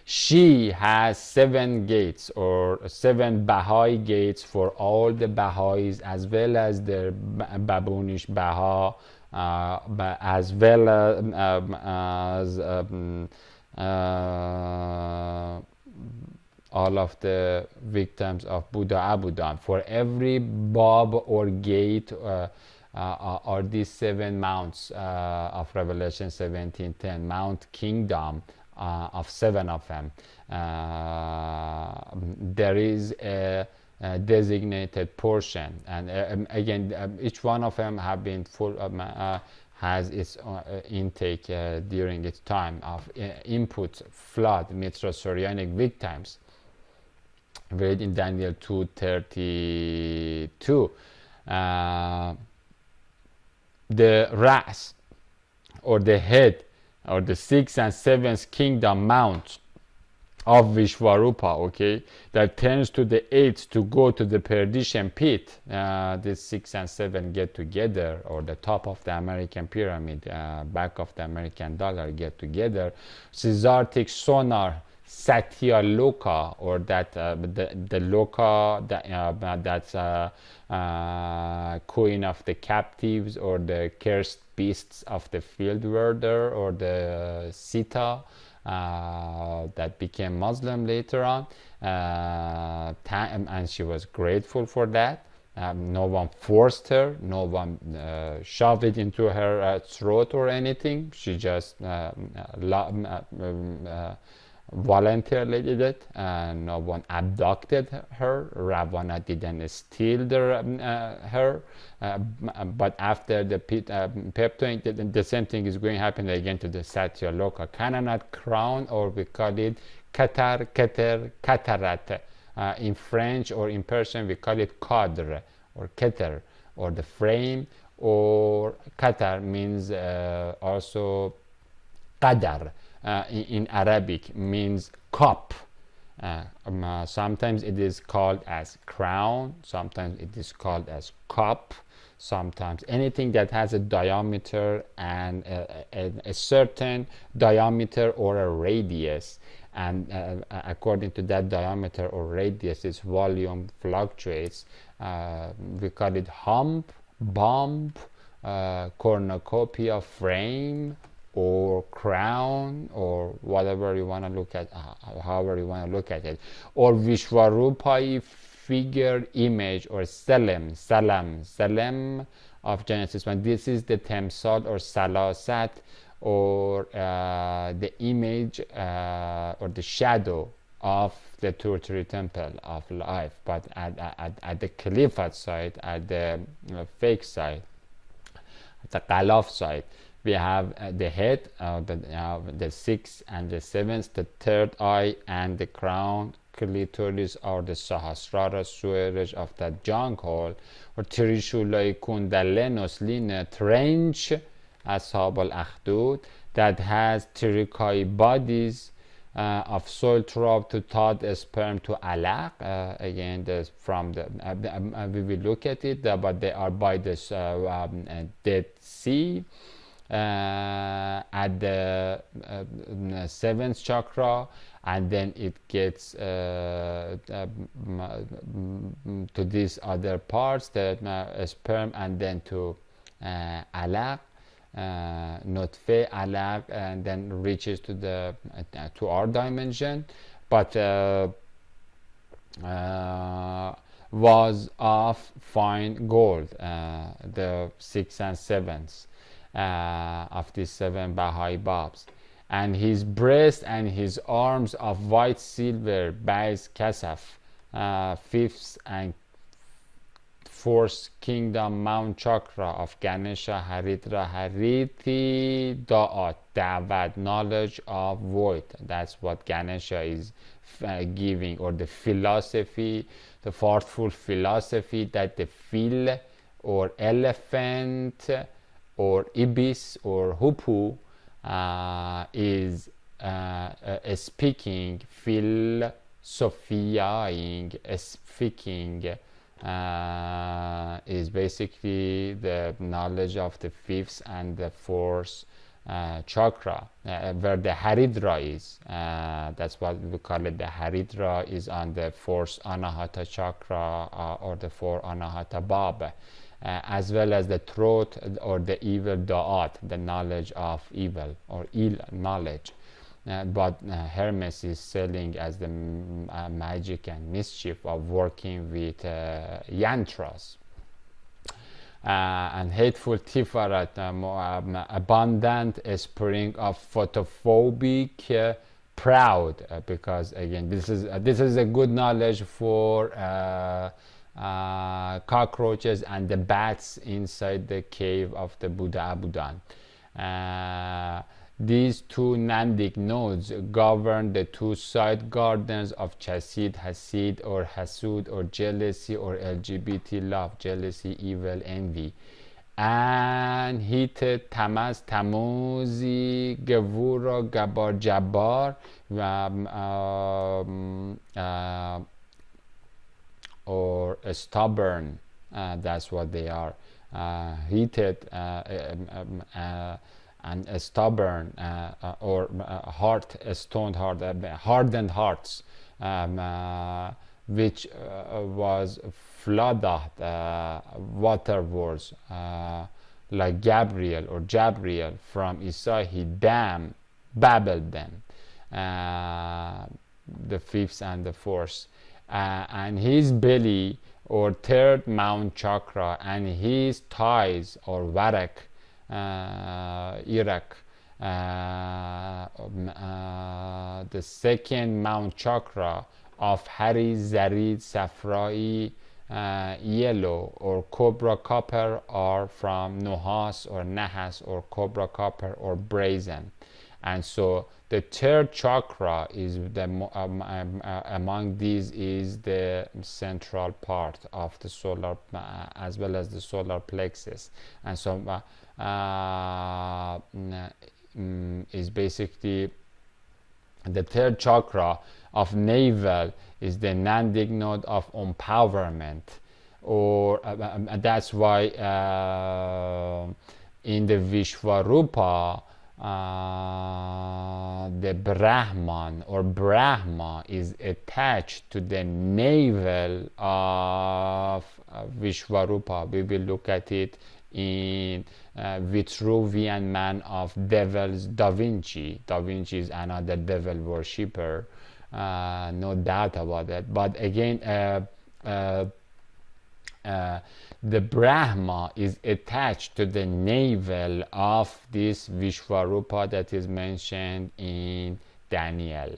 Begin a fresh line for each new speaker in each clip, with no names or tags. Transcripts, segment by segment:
She has 7 gates, or 7 Baha'i gates for all the Baha'is, as well as the Babunish Baha, as well as all of the victims of Buddha Abudan. For every Bab or gate are these 7 mounts of Revelation 17:10, Mount Kingdom, of 7 of them. There is a designated portion, and again, each one of them have been full has its intake during its time of input, flood, Mitzrayonic victims. Read in Daniel 2:32. The wrath, or the head, or the 6th and 7th kingdom mount of Vishwarupa, okay, that turns to the 8th to go to the perdition pit. The 6 and 7 get together, or the top of the American pyramid, back of the American dollar, get together. Caesartic sonar, Satya Loka, or that the Loka, that's queen of the captives, or the cursed beasts of the field warder, or the Sita, that became Muslim later on, and she was grateful for that. No one forced her, no one shoved it into her throat or anything. She just voluntarily did it, and no one abducted her. Ravana didn't steal her, but after the peptoing, the same thing is going to happen again to the Satya Loka. Canaanite crown, or we call it Katar, Keter, Katarat. In French or in Persian we call it Qadr or Keter, or the frame, or Qatar means also Qadar. In Arabic means cup. Sometimes it is called as crown, sometimes it is called as cup, sometimes anything that has a diameter and a certain diameter or a radius, and according to that diameter or radius, its volume fluctuates. We call it hump, bump, cornucopia, frame, or crown, or whatever you want to look at, however you want to look at it. Or Vishwarupai, figure, image, or Salem of Genesis 1. This is the Temsal or Salasat, or the image or the shadow of the Turturi temple of life. But at the Caliphate side, at the fake side, at the Qalaf side, we have the head, the 6th and the 7th, the 3rd eye, and the crown, clitoris, or the Sahasrara sewerage of that junk hole, or Trishulai Kundale Nosline trench, Ashab al-Akhdud, that has Tirikai bodies of soil trough to thought, sperm to alaq. Again, from the we will look at it, but they are by the Dead Sea. At the 7th chakra, and then it gets to these other parts, the sperm, and then to alaq, nutfe, alaq, and then reaches to the to our dimension, but was of fine gold, the 6th and 7th. Of these 7 Baha'i Babs, and his breast and his arms of white silver, Bais Kasaf, 5th and 4th kingdom Mount Chakra of Ganesha, Haridra, Hariti, Da'at, Da'wat, knowledge of void. That's what Ganesha is giving, or the philosophy, the thoughtful philosophy that the fil, or elephant, or ibis, or hupu is speaking, philosophizing, speaking, is basically the knowledge of the 5th and the 4th chakra, where the Haridra is. That's what we call it. The Haridra is on the fourth Anahata chakra, or the four Anahata Bab, as well as the throat, or the evil Da'at, the knowledge of evil or ill knowledge. But Hermes is selling as the magic and mischief of working with yantras. And hateful Tiferet, abundant spring of photophobic proud, because again this is a good knowledge for cockroaches and the bats inside the cave of the Buddha Abudan. These two Nandik nodes govern the two side gardens of Chasid, Hasid, or Hasud, or jealousy, or LGBT love, jealousy, evil, envy. And Hitte, Tamas, Tamuzi, Gevura, Gabar, Jabbar, or stubborn. That's what they are. Heated and stubborn, or stoned heart, hardened hearts, which was flooded waterwards, like Gabriel or Jabriel from Isa, he babbled them, the fifth and the fourth, and his belly, or third mount chakra, and his thighs, or varak, Iraq, the second mount chakra of Hari, Zarid, Safrai, yellow, or cobra copper, are from Nuhas or Nahas, or cobra copper, or brazen. And so the third chakra is among these is the central part of the solar, as well as the solar plexus. And so is basically the third chakra of navel is the Nandik node of empowerment, or that's why in the Vishwarupa, the Brahman or Brahma is attached to the navel of Vishwarupa. We will look at it in Vitruvian Man of Devils, Da Vinci. Da Vinci is another devil worshipper, no doubt about that. But again, the Brahma is attached to the navel of this Vishwarupa that is mentioned in Daniel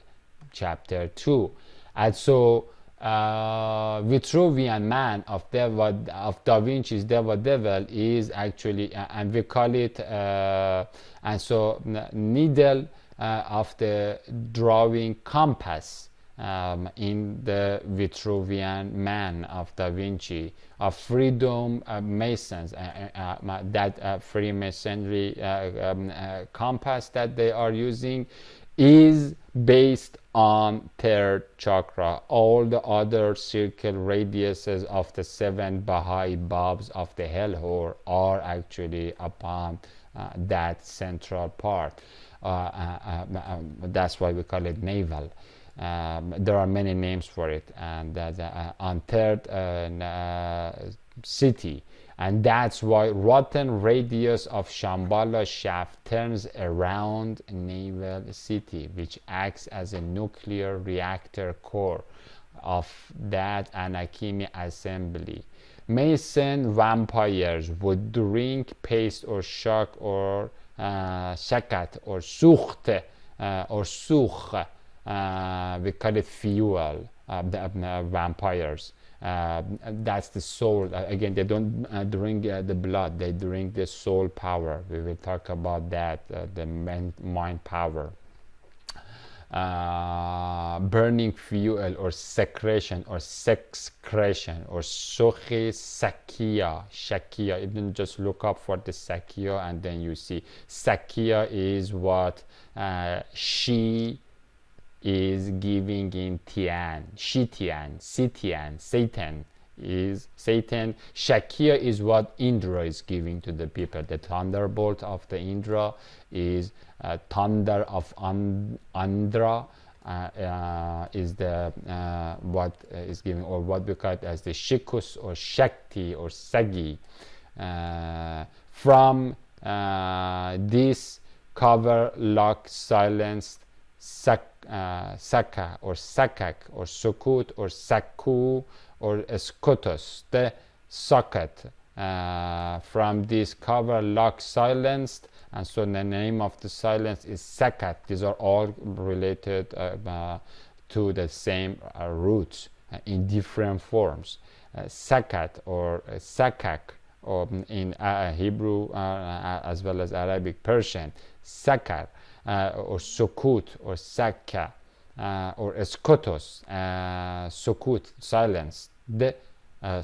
chapter 2. And so Vitruvian Man of Da Vinci's devil is actually, and we call it, and so needle of the drawing compass in the Vitruvian Man of Da Vinci, of freedom masons, that Freemasonry compass that they are using is based on third chakra. All the other circle radiuses of the 7 Baha'i Babs of the hellhole are actually upon that central part. That's why we call it navel. There are many names for it, and on third city, and that's why rotten radius of Shambhala shaft turns around navel city, which acts as a nuclear reactor core of that Anakimi assembly. Mason vampires would drink paste or shock or shakat or sucht or sukh. We call it fuel, the vampires. That's the soul. Again, they don't drink the blood, they drink the soul power. We will talk about that, the mind power. Burning fuel or secretion or sexcretion or sokhi sakia, shakia. You don't just look up for the sakia and then you see. Sakia is what she is giving in Tian, Shitian, Sitian, Satan is Satan. Shakia is what Indra is giving to the people. The thunderbolt of the Indra is thunder of Andhra. Is the what is giving, or what we call it as the Shikus or Shakti or Sagi. From this cover, lock, silenced, Saka or Sakak or Sukut or Saku or Skotos, the socket. From this cover, lock, silenced, and so the name of the silence is Sakat. These are all related to the same roots in different forms. Sakat or Sakak, or in Hebrew as well as Arabic, Persian, Sakar, or Sukut or Sakka, or Skotos, Sukut, silence, the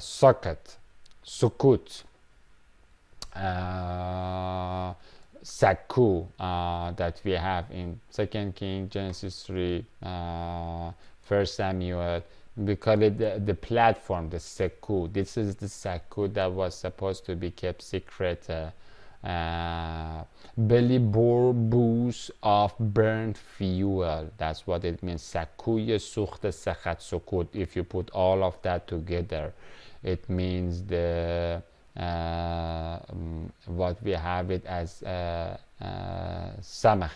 socket, Sukut, Saku, that we have in 2 Kings, Genesis 3, 1 Samuel. We call it the platform, the Saku. This is the Saku that was supposed to be kept secret. Belly booze of burnt fuel. That's what it means. Sakuye suchte sachat sukut. If you put all of that together, it means the what we have it as samach.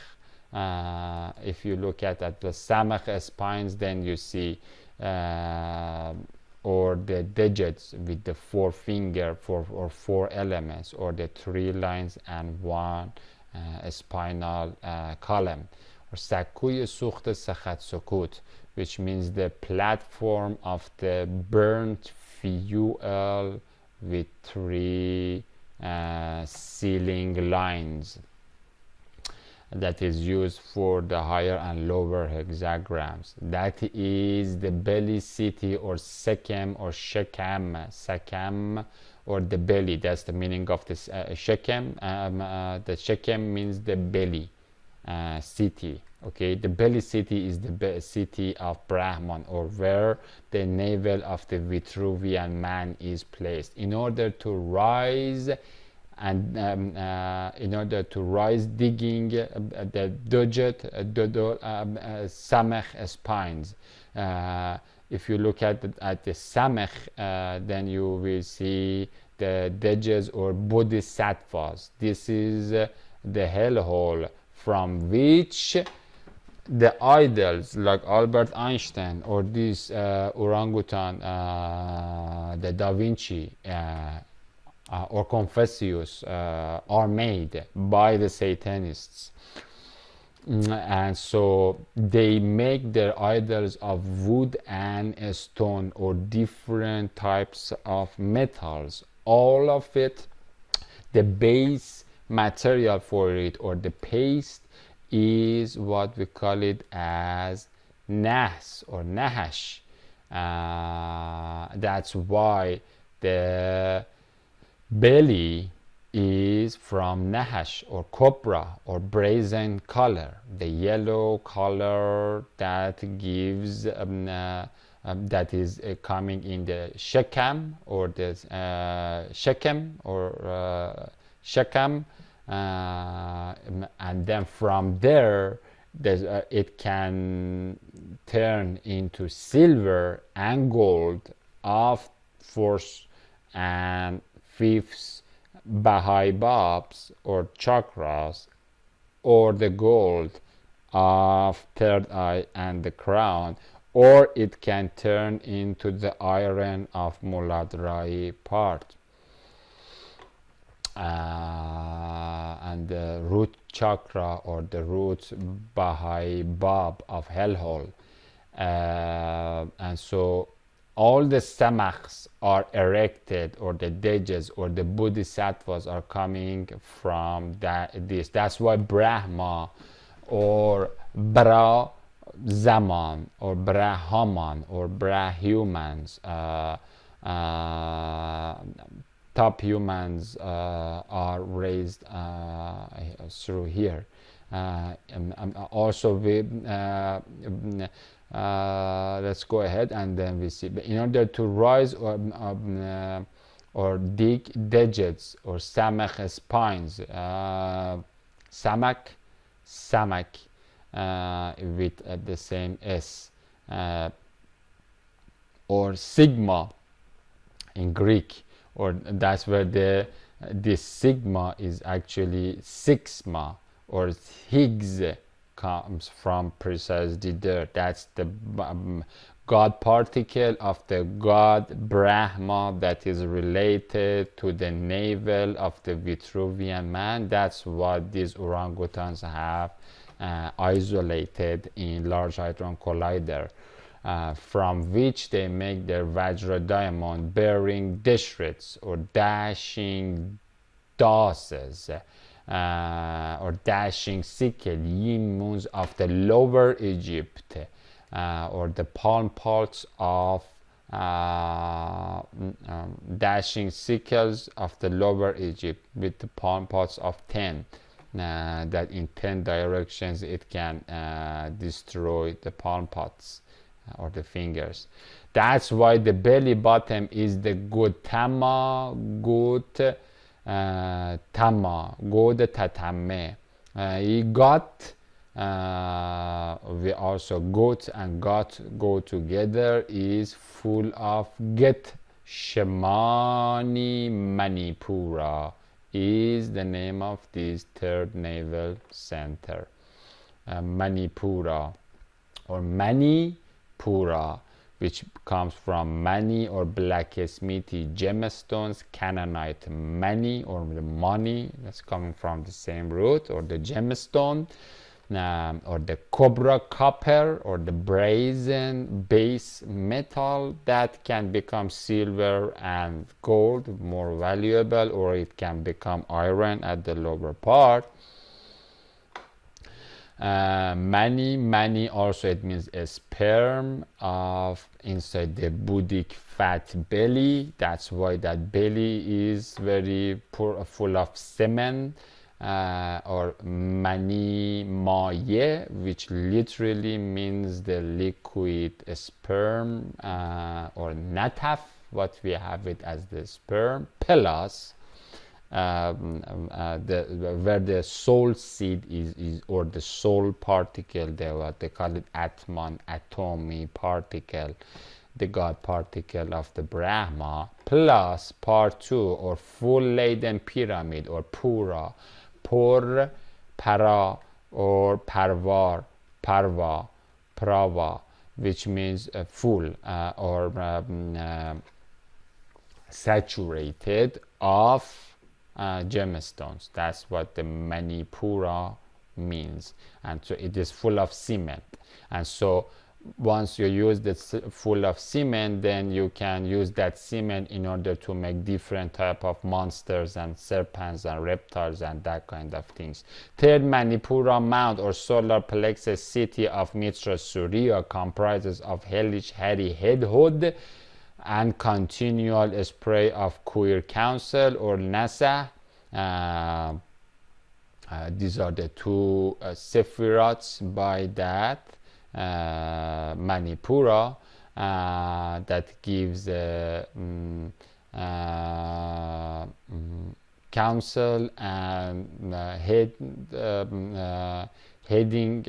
If you look at the samach spines, then you see or the digits with the 4 finger or 4 elements, or the 3 lines and 1 spinal column, or Sakuy Suchte Sachat Sukut, which means the platform of the burnt fuel with 3 ceiling lines that is used for the higher and lower hexagrams. That is the belly city, or Shechem or Shechem, Shechem, or the belly. That's the meaning of this Shechem. The Shechem means the belly city. Okay, the belly city is the city of Brahman, or where the navel of the Vitruvian man is placed. In order to rise, and in order to rise, digging the Dujet, Samech spines. If you look at the Samech, then you will see the Dejas or Bodhisattvas. This is the hellhole from which the idols like Albert Einstein or this orangutan, the Da Vinci, or Confucius, are made by the Satanists. And so they make their idols of wood and stone, or different types of metals. All of it, the base material for it, or the paste, is what we call it as Nahs or Nahash. That's why the belly is from Nahash or copra or brazen color, the yellow color that gives that is coming in the Shechem or the Shechem or Shechem, and then from there it can turn into silver and gold of 4th and 5th Baha'i Babs or chakras, or the gold of 3rd eye and the crown, or it can turn into the iron of Muladrai part, and the root chakra, or the root Baha'i Bab of hellhole. And so all the samachs are erected, or the dejas or the bodhisattvas are coming from this. That's why Brahma or Bra Zaman or Brahman or Brahumans, top humans, are raised through here. Also with let's go ahead and then we see. In order to rise or dig digits or samak spines, samak with the same s, or sigma in Greek, or that's where this sigma is actually sixma, or Higgs comes from precisely there. That's the God particle of the god Brahma that is related to the navel of the Vitruvian man. That's what these orangutans have isolated in Large Hadron Collider, from which they make their Vajra diamond bearing dishrits or dashing doses, or dashing sickle yin moons of the Lower Egypt, or the palm parts of dashing sickles of the Lower Egypt with the palm parts of 10, that in 10 directions it can destroy the palm parts or the fingers. That's why the belly button is the good tama, good tama, good tatame. He got, we also got and got go together, is full of get. Shemani Manipura is the name of this third naval center. Manipura or Manipura, which comes from Mani or blacksmithy gemstones, Canaanite Mani or the money, that's coming from the same root, or the gemstone, or the cobra copper, or the brazen base metal that can become silver and gold, more valuable, or it can become iron at the lower part. Mani also, it means a sperm of inside the Buddhic fat belly. That's why that belly is very full of semen, or mani maye, which literally means the liquid sperm, or nataf, what we have it as the sperm, plus where the soul seed is, or the soul particle, they call it atman, atomy particle, the God particle of the Brahma, plus part 2, or full laden pyramid, or pura, pur, para, or parvar, parva, prava, which means full, or saturated of gemstones. That's what the Manipura means, and so it is full of cement. And so once you use this full of cement, then you can use that cement in order to make different type of monsters and serpents and reptiles and that kind of things. Third Manipura Mount or solar plexus city of Mitra Surya comprises of hellish hairy headhood and continual spray of queer council or NASA. These are the two sephirots by that Manipura, that gives counsel and heading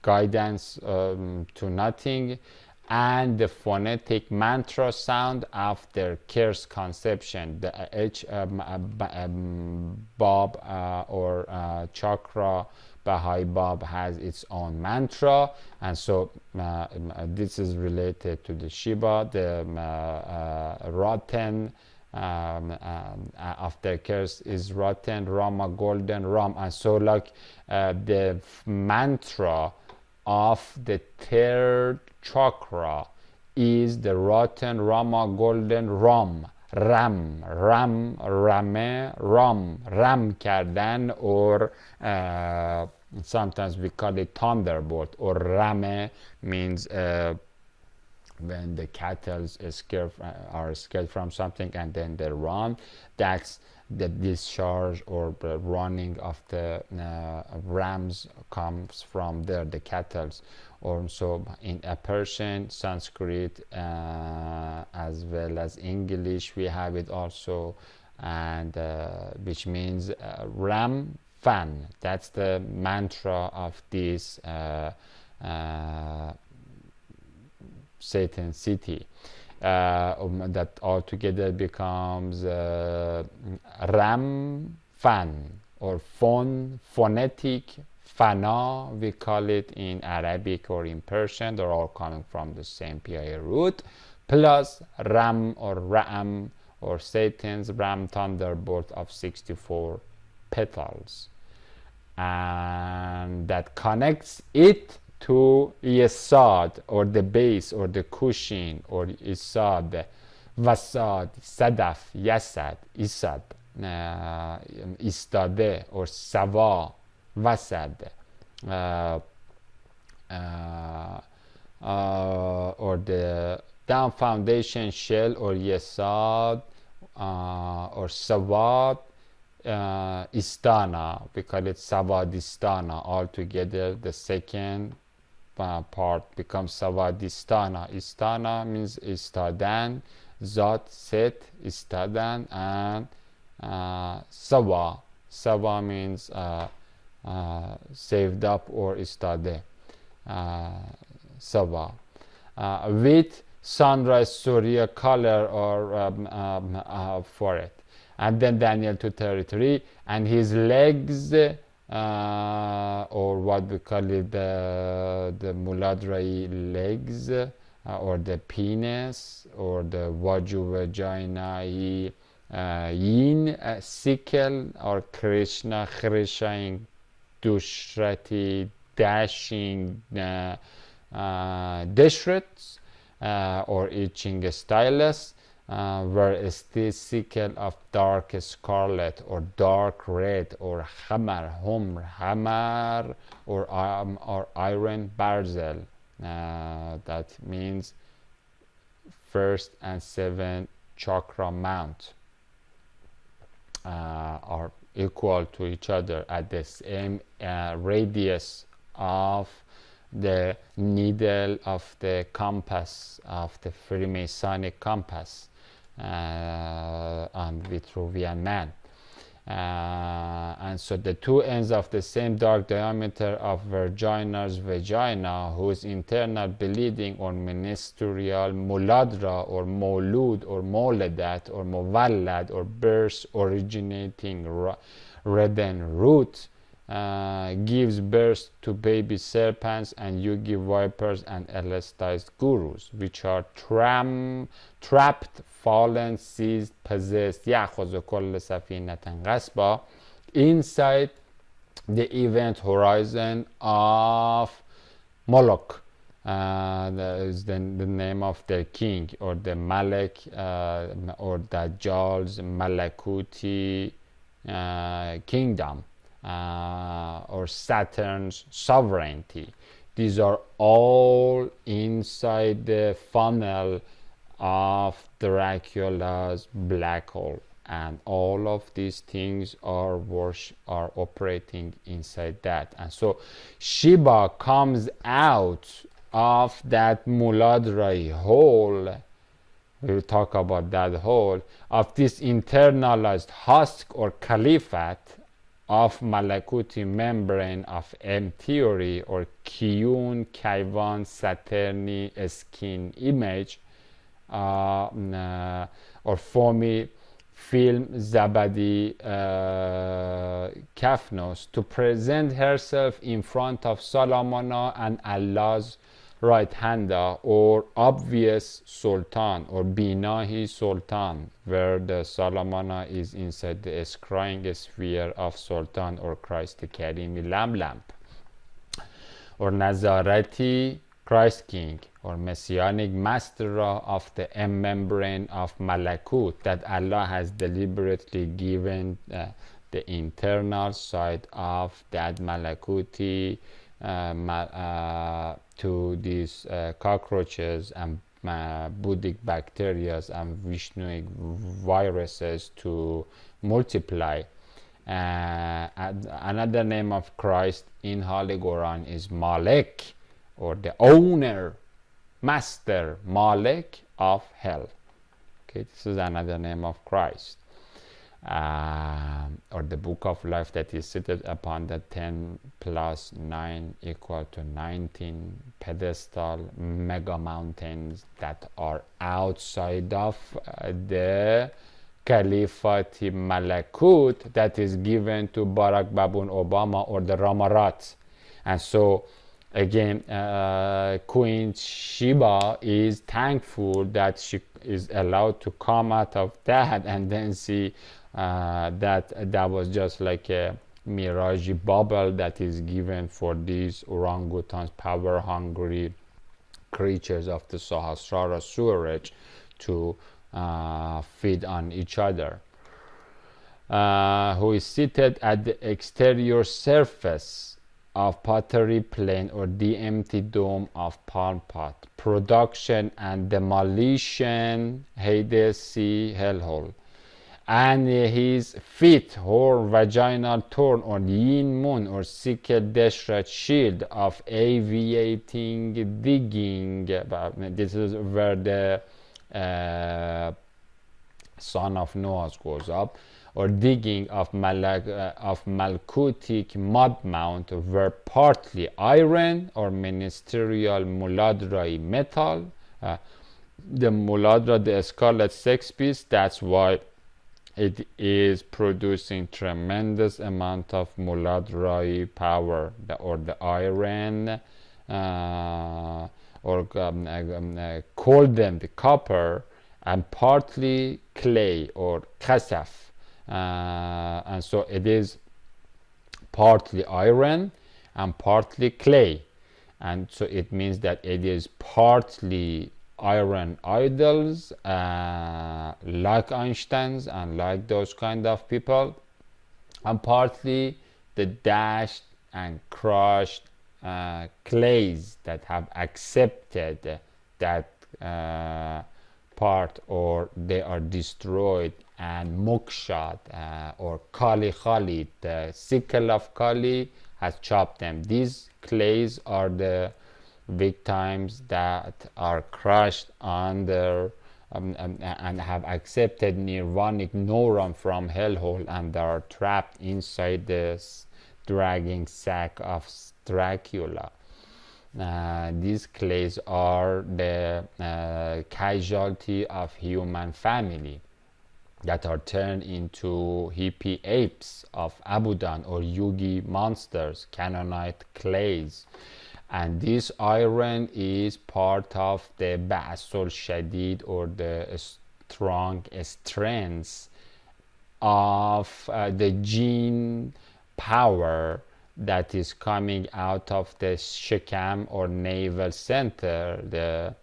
guidance to nothing, and the phonetic mantra sound after Ker's conception. The H Bab or chakra Baha'i Bab has its own mantra, and so this is related to the Shiva, the rotten, after Ker's is rotten, Rama golden, Ram, and so like the mantra of the third chakra is the rotten, Rama golden, Ram, Ram, Ram, Rame, Ram kardan, or sometimes we call it thunderbolt, or Rame means when the cattle are scared from something and then they run. That's the discharge or the running of the rams comes from there, the cattle, or so in a Persian, Sanskrit, as well as English we have it also, and which means ram fan. That's the mantra of this Satan city, that altogether becomes ram fan, or phonetic fana, we call it in Arabic or in Persian. They're all coming from the same PIA root, plus ram or ram, or Satan's ram thunderbolt of 64 petals, and that connects it to Yesod, or the base, or the cushion, or Isad, Vasad, Sadaf, Yasad, Isad, Istade, or Sava, Vasad, or the down foundation shell, or Yesod, or Savad, Istana, we call it Savadistana. Altogether the second part becomes Savadistana. Istana means Istadan, Zat, Set, Istadan, and Sava means saved up, or Istade, Sava, with sunrise Surya color, or for it. And then Daniel 2:33, and his legs, or what we call it, the muladrai legs, or the penis, or the vajuvagina, yin, sickle, or Krishna, Krishing, Dushrati, dashing, Deshrets, or itching stylus, whereas this sickle of dark scarlet, or dark red, or hamar, hamar, or iron barzel, that means first and seventh chakra mount, are equal to each other at the same radius of the needle of the compass, of the Freemasonic compass, on Vitruvian man. And so the two ends of the same dark diameter of vagina's vagina, whose internal bleeding or ministerial muladra, or molud, or moledat, or mowallad, or birth originating redden root, gives birth to baby serpents and yugi vipers and elastized gurus, which are trapped, fallen, seized, possessed, inside the event horizon of Moloch. That is the name of their king, or the Malek, or Dajjal's Malakuti kingdom, or Saturn's sovereignty. These are all inside the funnel of Dracula's black hole, and all of these things are operating inside that. And so Shiva comes out of that Muladrai hole. We will talk about that hole, of this internalized husk or caliphate of Malakuti membrane of M theory, or Kiyun Kaivan Saturni skin image, or foamy film Zabadi Kafnos, to present herself in front of Salamana and Allah's right hander, or obvious sultan, or Binahi sultan, where the Salamana is inside the scrying sphere of sultan, or Christ the Karimi lamp, or Nazarati Christ King, or messianic master of the M membrane of Malakut, that Allah has deliberately given the internal side of that Malakuti to these cockroaches and Buddhic bacteria and Vishnuic viruses to multiply. Another name of Christ in Holy Quran is Malek, or the owner, master, Malik of hell. Okay, this is another name of Christ. Or the book of life that is seated upon the 10 plus 9 equal to 19 pedestal mega mountains that are outside of the Caliphate Malakut that is given to Barack Baboon Obama, or the Ramarat. And so again, Queen Sheba is thankful that she is allowed to come out of that, and then see that was just like a mirage bubble that is given for these orangutans, power hungry creatures of the Sahasrara sewerage, to feed on each other, who is seated at the exterior surface of pottery plane or the empty dome of palm pot, production and demolition, Hades, sea, hellhole, and his feet, or vaginal thorn, or yin moon, or sickle deshret shield of aviating digging. This is where the son of Noah goes up, or digging of Malkutic mud mount, were partly iron or ministerial muladrai metal. The muladra, the scarlet sex beast, that's why it is producing tremendous amount of muladrai power, or the iron, or golden, the copper, and partly clay, or kasaf. And so it is partly iron and partly clay, and so it means that it is partly iron idols, like Einstein's and like those kind of people, and partly the dashed and crushed clays that have accepted that part, or they are destroyed, and mukshad, or Kali Khalid, the sickle of Kali has chopped them. These clays are the victims that are crushed under and have accepted nirvanic neuron from hellhole, and are trapped inside this dragging sack of Dracula. These clays are the casualty of human family that are turned into hippie apes of Abudan, or Yugi monsters, Canaanite clays. And this iron is part of the Ba'sul Shadid, or the strong strengths of the gene power that is coming out of the Shekam, or navel center, the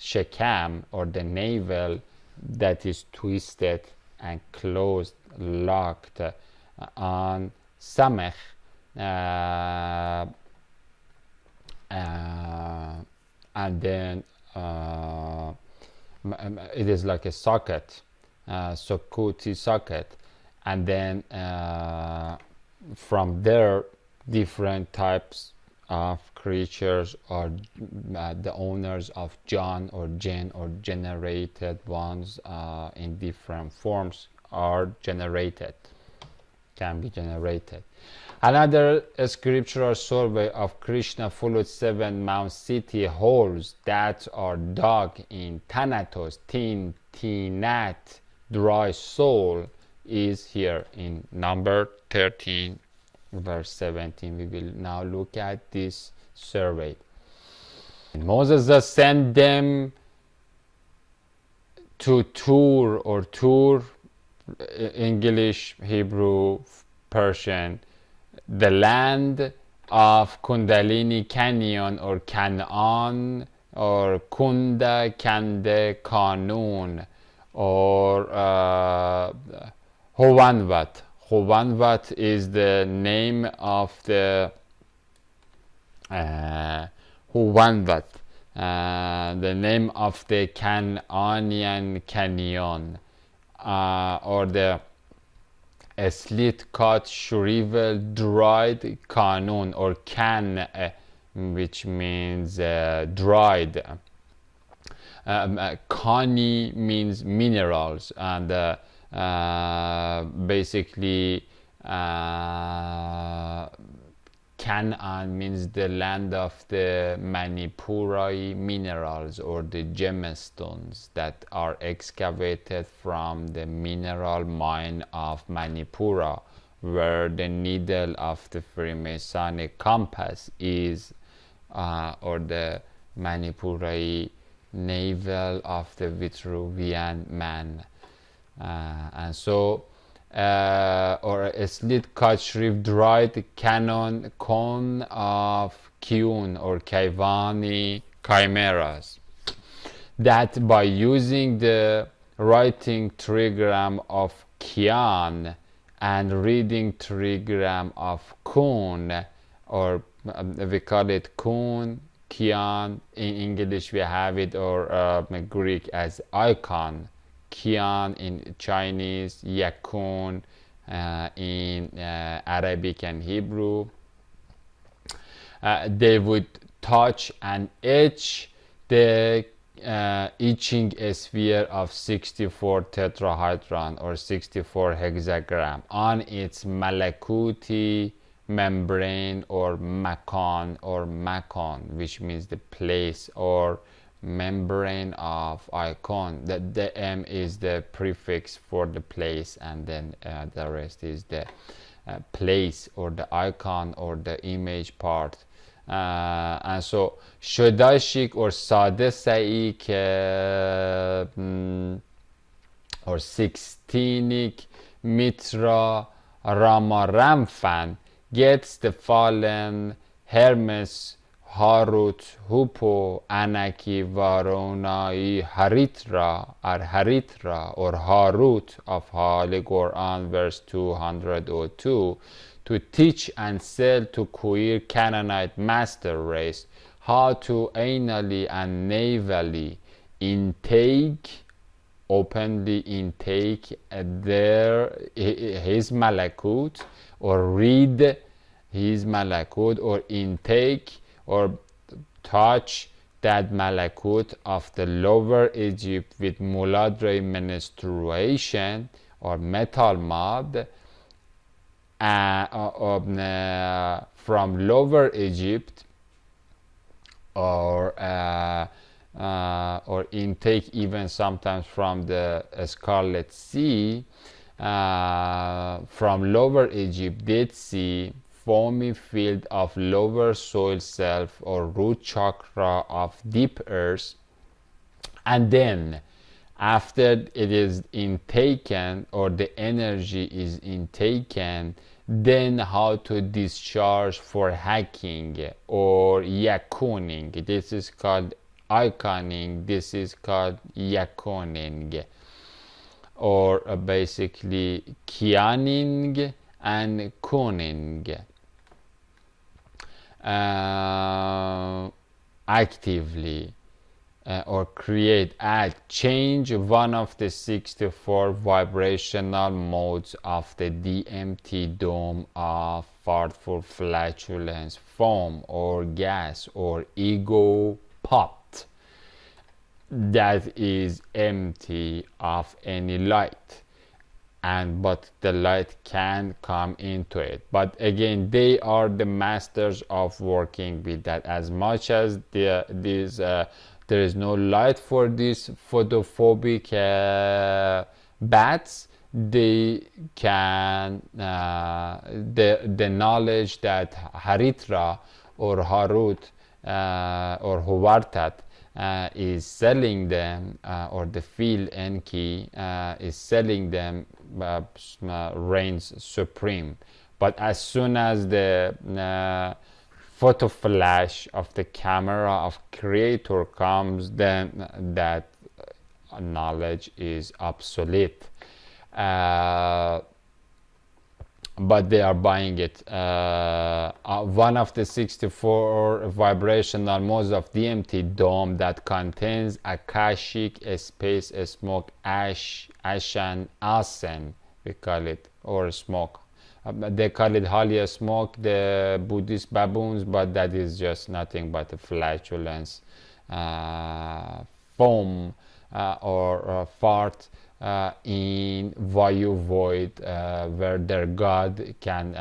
Shekam, or the navel that is twisted and closed, locked on Samech, and then it is like a socket, Sokuti socket, and then from there different types of creatures, or the owners of John or Jinn, or generated ones in different forms are generated, can be generated. Another scriptural survey of Krishna followed 7 Mount City holes that are dug in Thanatos, Tinat, dry soul, is here in number 13 verse 17. We will now look at this survey. And Moses sent them to Tur, or Tur, English, Hebrew, Persian, the land of Kundalini Canyon, or Canaan, or Kunda Kande Kanun, or Hovanvat. Hovanvat is the name of the Hovanvat, the name of the Canaanian canyon, or the slit cut shriveled dried kanun, or can which means dried. Kani means minerals, and basically Canaan means the land of the Manipurai minerals, or the gemstones that are excavated from the mineral mine of Manipura, where the needle of the Freemasonic compass is, or the Manipurai navel of the Vitruvian man. And so or a slit cut shrift dried canon cone of Kyun or Kaivani chimeras, that by using the writing trigram of Kian and reading trigram of Kun, or we call it Kun, Kian, in English we have it, or Greek as icon, Kian in Chinese, Yakun in Arabic and Hebrew. They would touch and etch the etching sphere of 64 tetrahedron or 64 hexagram on its malakuti membrane or makon, which means the place or membrane of icon. The M is the prefix for the place, and then the rest is the place or the icon or the image part. And so شداشیک or ساده سعی که or 16 Mitra Ramaramfan gets the fallen Hermes, Harut, Hupo, Anaki, Varonai, Haritra, or Harut of Holy Quran, verse 202, to teach and sell to queer Canaanite master race how to anally and navally openly intake his malakut, or read his malakut, or intake or touch that malakut of the lower Egypt with muladre menstruation or metal mud, from lower Egypt, or intake even sometimes from the Scarlet Sea, from lower Egypt, Dead Sea, foamy field of lower soil self or root chakra of deep earth, and then after it is intaken or the energy is intaken, then how to discharge for hacking or yakuning. This is called iconing, this is called yakuning, or basically kianing and kuning. Actively or create, add, change one of the 64 vibrational modes of the DMT dome of fartful flatulence, foam or gas or ego pot that is empty of any light, but the light can come into it. But again, they are the masters of working with that. As much as there is no light for these photophobic bats, they can the knowledge that Haritra or Harut or Huwartat is selling them, or the field Enki is selling them, reigns supreme. But as soon as the photo flash of the camera of creator comes, then that knowledge is obsolete. But they are buying it. One of the 64 vibrational modes of DMT dome that contains Akashic space smoke, ashen, we call it, or smoke, They call it holy smoke, the Buddhist baboons, but that is just nothing but a flatulence, foam, or fart in Vayu void, where their god can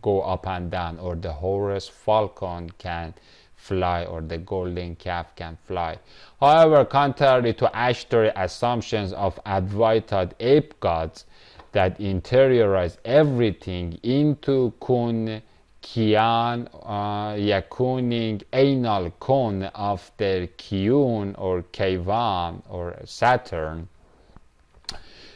go up and down, or the Horus falcon can fly, or the golden calf can fly. However, contrary to Ashtori assumptions of Advaita ape gods that interiorize everything into kun kian yakuning anal kun of their Kiyun or Kayvan or Saturn,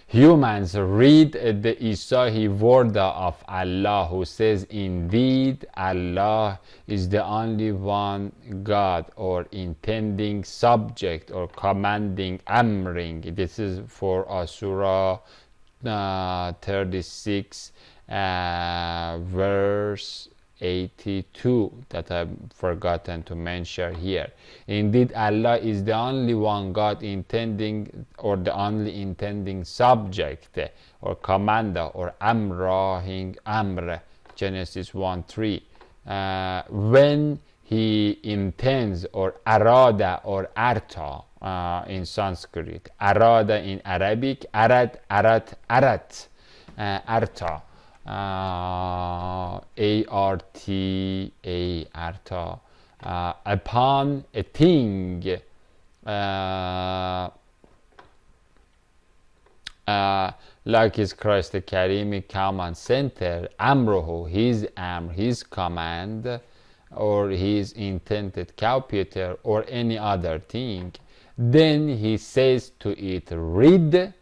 humans read the Isahi Vorda of Allah, who says, indeed Allah is the only one God, or intending subject, or commanding, amring. This is for Surah 36 verse 82 that I've forgotten to mention here. Indeed, Allah is the only one God, intending, or the only intending subject, or commander, or amrahing, amr, Genesis 1:3. When he intends, or arada, or arta in Sanskrit, arada in Arabic, arad, arat, arat, arta, A-R-T-A, arta, upon a thing, like his Christ the Karimi command center, amrohu, his amr, his command, or his intended computer, or any other thing, then he says to it, read,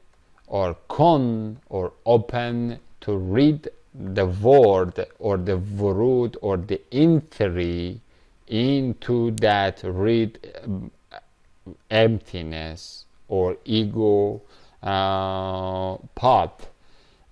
or kun, or open, to read the word, or the vurud, or the entry into that read emptiness, or ego path,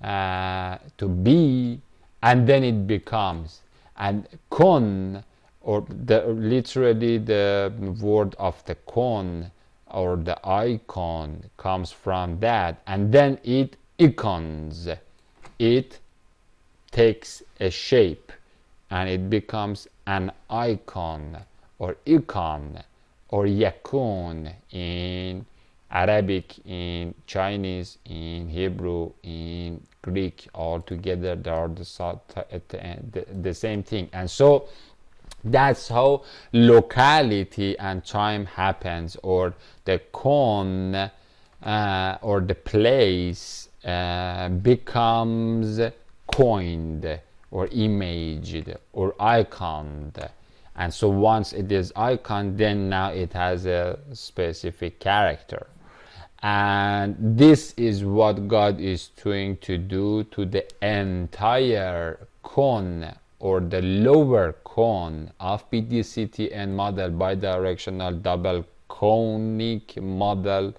to be, and then it becomes. And kun, or literally the word of the kun, or the icon, comes from that, and then it icons, it takes a shape, and it becomes an icon, or icon, or yakun in Arabic, in Chinese, in Hebrew, in Greek. All together they are the same thing. And so that's how locality and time happens, or the kon, or the place becomes coined, or imaged, or iconed. And so once it is icon, then now it has a specific character. And this is what God is trying to do to the entire kon, or the lower kon of BDCT and model, bidirectional double conic model,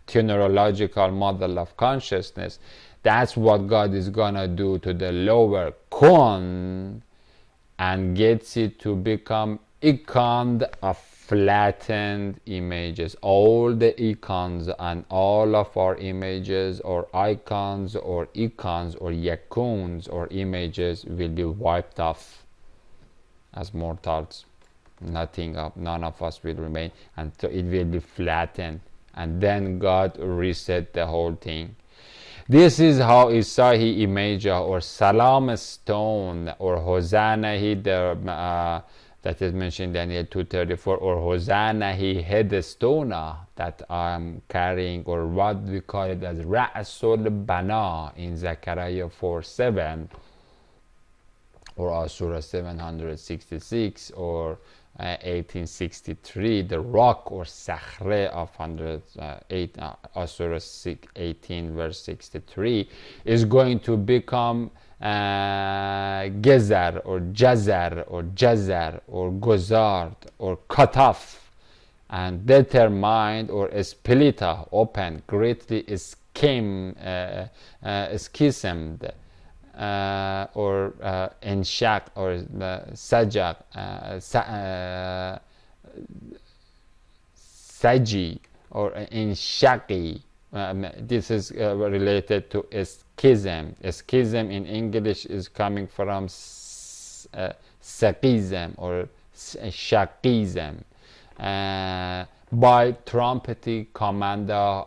teleological model of consciousness. That's what God is gonna do to the lower kon, and gets it to become iconed of flattened images. All the icons and all of our images, or icons, or icons, or yakuns, or images, will be wiped off as mortals. None of us will remain, and so it will be flattened, and then God reset the whole thing. This is how Isahi imaja, or Salam stone, or Hosannahi, that is mentioned in Daniel 2:34, or Hosannahi headstone that I'm carrying, or what we call it as Ra'sul Bana in Zechariah 4:7, or Surah 766, or 1863, the rock, or Sakhre of 108, Surah 18 verse 63, is going to become Gezar, or Jazar, or Jazar, or Gozard, or cut off, and determined, or splita, open, greatly schismed, or enshak, or sajak, saji, or enshaki. This is related to schism. A schism in English is coming from schism or shakism, by trumpeting commander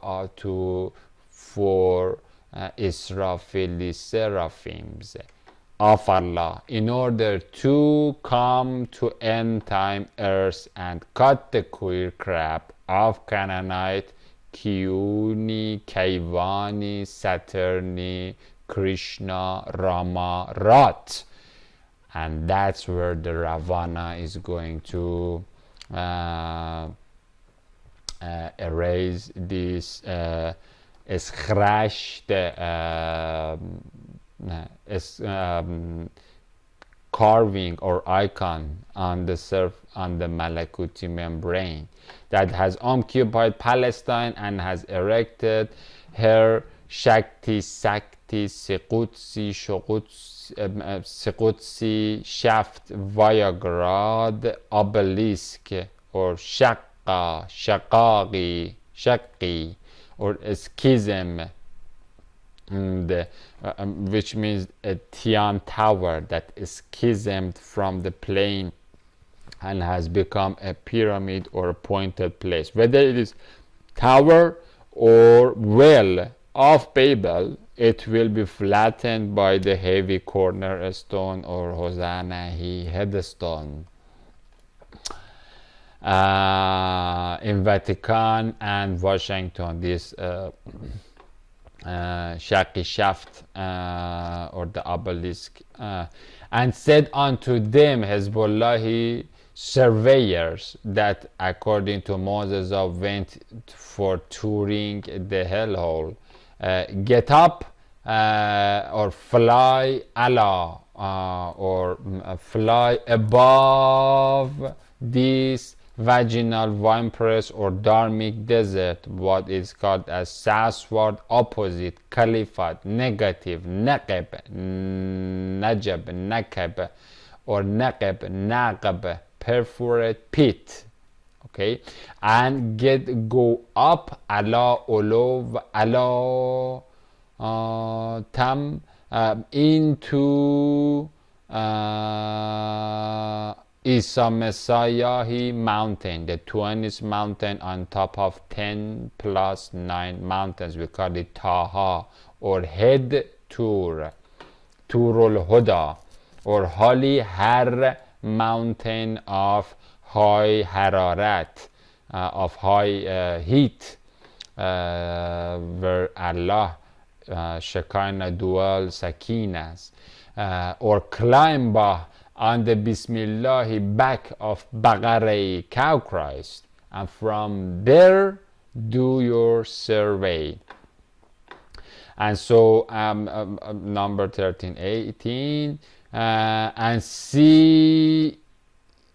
for Israfili seraphims of Allah, in order to come to end time earth and cut the queer crab of Canaanite, Kyuni, Kaivani, Saturni, Krishna, Rama, Rat. And that's where the Ravana is going to erase this carving or icon on the Malakuti membrane that has occupied Palestine and has erected her Shakti, Sakti, Siqutsi, Shaft, Viagrad, Obelisk, or Shaqqa, Shaqi, or schism, which means a Tian tower that is schismed from the plane and has become a pyramid or a pointed place. Whether it is tower or well of Babel, it will be flattened by the heavy cornerstone or Hosanna headstone. In Vatican and Washington, this Shaki Shaft or the obelisk, and said unto them Hezbollah surveyors that according to Moses went for touring the hellhole, get up or fly Allah or fly above this vaginal winepress or dharmic desert, what is called as southward opposite caliphate, negative, naqab, najab, nakab, or naqab, naqab, perforate pit. Okay, and go up Allah olov Allah tam into Isa Messiah mountain, the 20th mountain on top of 10 plus 9 mountains. We call it Taha, or head tour, Turul Huda, or Holy Har mountain of high hararat, of high heat, where Allah Shekinah dwell Sakinas, or climb on the Bismillah back of Baqarah cow Christ, and from there do your survey. And so number 13, 18, and see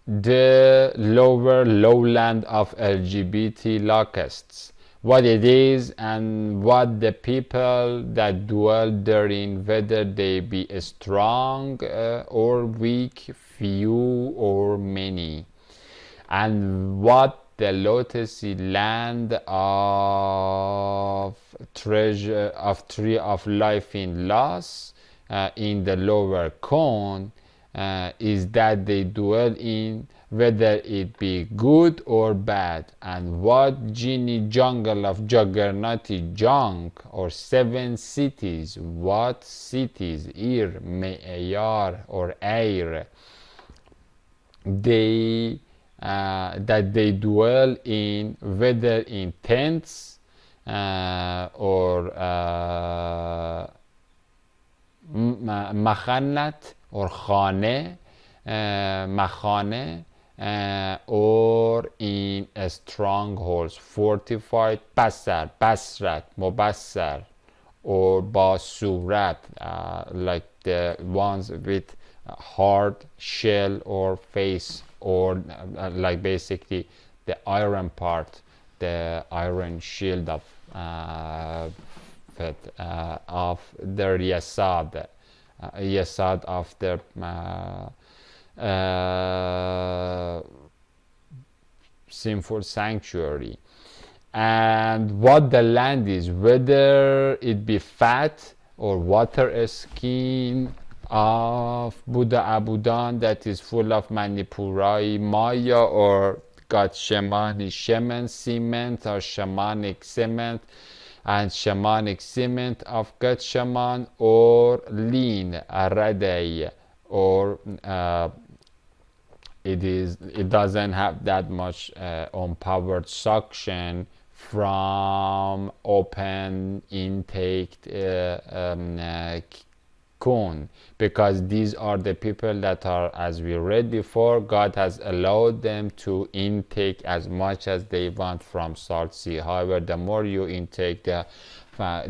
the lower lowland of LGBT locusts, what it is and what the people that dwell therein, whether they be strong or weak, few or many, and what the lotusy land of treasure of tree of life in loss in the lower cone is that they dwell in, whether it be good or bad, and what genie jungle of juggernauty junk, or 7 cities, what cities, Ir, Me'ayar, or Air, they that they dwell in, whether in tents or Makhanat, or Khane, Makhane, or in strongholds, fortified, Basrat, Mubassar, or Basurat, like the ones with hard shell or face, or like basically the iron part, the iron shield of their Yasad, Yasad of their sinful sanctuary. And what the land is, whether it be fat or water skin of Buddha Abudan that is full of Manipurai Maya, or got shamanic shaman cement or shamanic cement, and shamanic cement of God shaman, or lean radei, or it doesn't have that much unpowered suction from open intake cone, because these are the people that are, as we read before, God has allowed them to intake as much as they want from salt sea. However, the more you intake the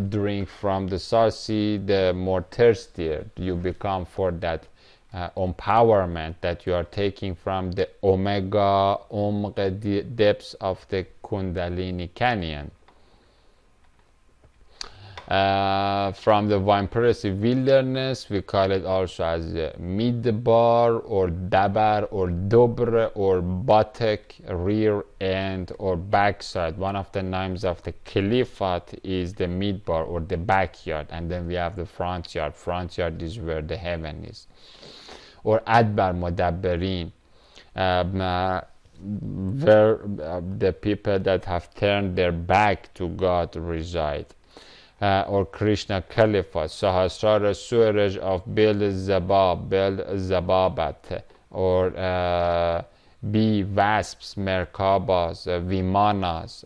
drink from the salt sea, the more thirstier you become for that empowerment that you are taking from the omega depths of the Kundalini Canyon. From the Viparissant wilderness, we call it also as midbar, or dabar, or dobre, or buttock, rear end, or backside. One of the names of the Caliphate is the midbar, or the backyard, and then we have the front yard. Front yard is where the heaven is. Or adbar mudabbirin, where the people that have turned their back to God reside. Or Krishna Caliphate, Sahasrara Suraj of Zababat, or bee wasps, Merkabas, Vimanas,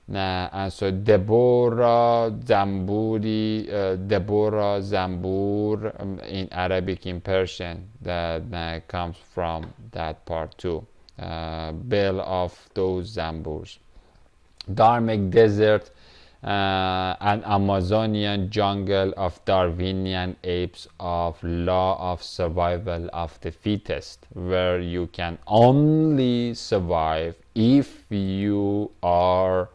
and so Deborah, Zamburi, Deborah, Zambur in Arabic, in Persian, that comes from that part too. Bell of those Zamburs. Dharmic desert, an Amazonian jungle of Darwinian apes of law of survival of the fittest, where you can only survive if you are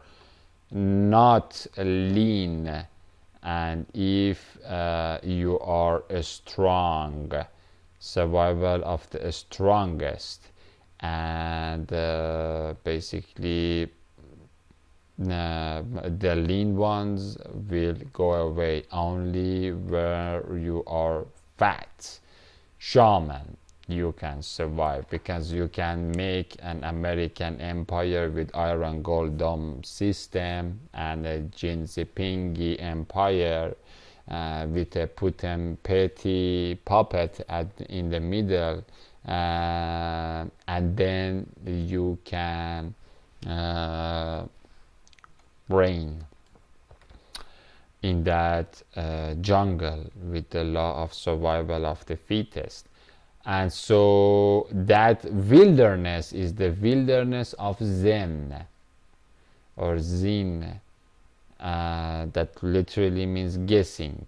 not lean and if you are strong. Survival of the strongest, and basically the lean ones will go away only where you are fat. Shaman, you can survive, because you can make an American empire with iron gold dome system, and a Jinpingi empire with a Putin petty puppet in the middle, and then you can reign in that jungle with the law of survival of the fittest. And so that wilderness is the wilderness of Zen, or Zin, that literally means guessing.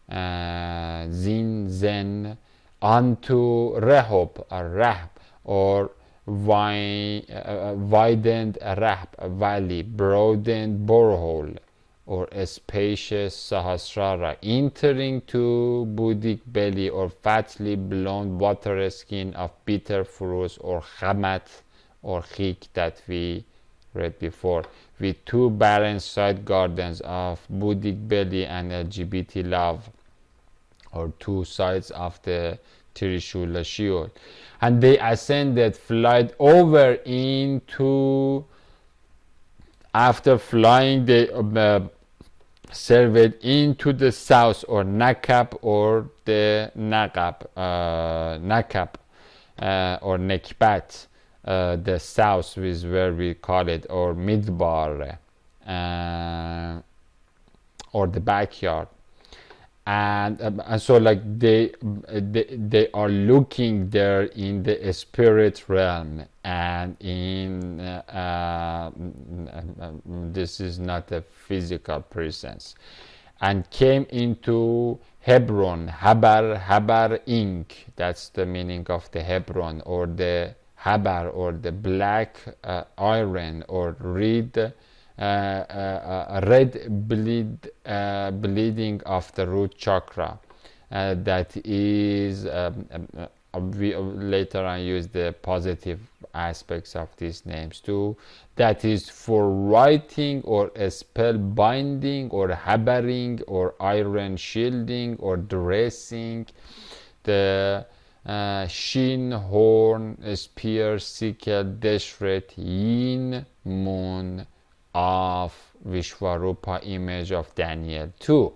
Zin, Zen, unto Rehob, Rahb, or widened Rahb, valley, broadened borehole, or a spacious Sahasrara, entering to Buddhic belly, or fatly blown water skin of bitter fruits, or Hamat, or Chik that we read before, with two barren side gardens of Buddhic belly and LGBT love, or two sides of the Trishula Shield. And they ascended, flight over into, after flying they surveyed into the south, or Nakab, or the Nakab, or Nekbat, the south is where we call it, or Midbar, or the backyard. And so like they are looking there in the spirit realm, and in this is not a physical presence, and came into Hebron, Habar Inc. That's the meaning of the Hebron, or the Habar, or the black iron, or red bleeding of the root chakra. That is, we later on use the positive aspects of these names too. That is for writing or spell binding or hammering or iron shielding or dressing. The shin, horn, spear, sickle, deshret, yin, moon of Vishwarupa, image of Daniel 2.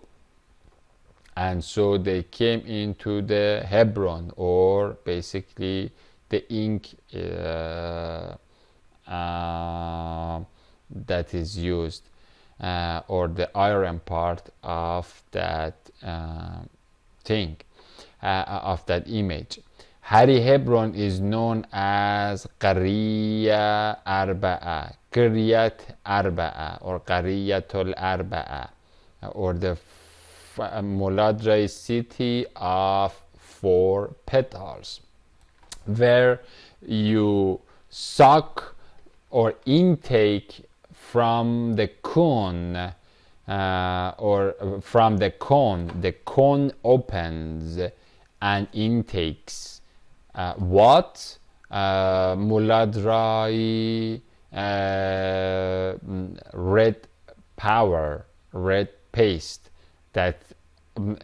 And so they came into the Hebron, or basically the ink that is used, or the iron part of that thing, of that image. Hari Hebron is known as Qariya Arba'a, Qiriyat Arba'a, or Qariyatul Arba'a, or the Muladrai city of 4 petals, where you suck or intake from the cone, or from the cone opens and intakes what? Muladrai, red powder, red paste, that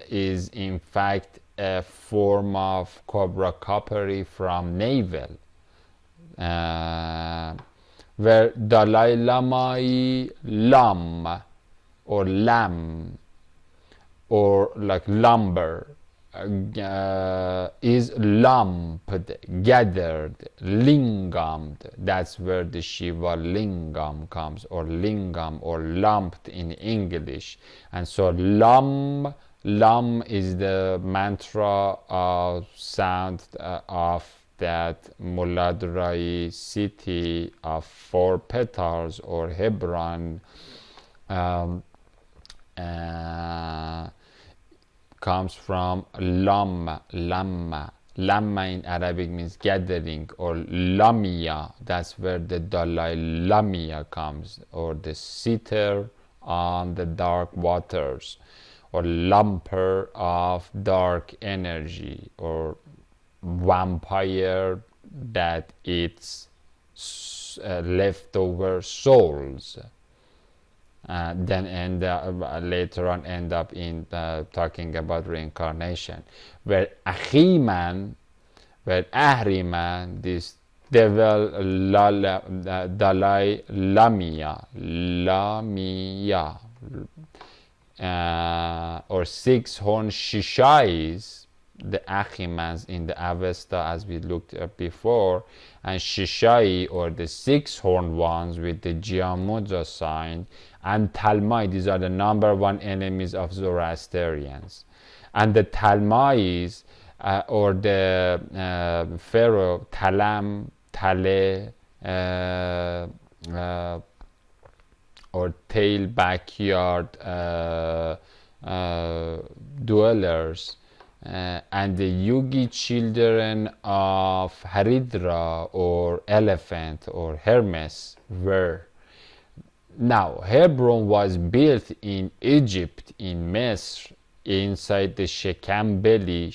is in fact a form of cobra coppery from navel, where Dalai Lama lam, or lamb, or like lumber, is lumped, gathered, lingam. That's where the Shiva lingam comes, or lingam, or lumped in English. And so lam is the mantra sound of that Muladrai city of 4 petals, or Hebron. Comes from lamma. Lamma in Arabic means gathering, or lamia. That's where the Dalai Lamia comes, or the sitter on the dark waters, or lumper of dark energy, or vampire that eats leftover souls. Then later on end up in talking about reincarnation, where Ahriman, this devil Dalai Lamia, or 6 horn Shishais, the Ahrimans in the Avesta, as we looked at before, and Shishai, or the 6 horned ones with the Jiamudra sign, and Talmai. These are the number 1 enemies of Zoroastrians. And the Talmais, or the Pharaoh Talam, Tale, or tail backyard dwellers, and the Yugi children of Haridra, or elephant, or Hermes, were. Now, Hebron was built in Egypt, in Misr, inside the Shechem belly,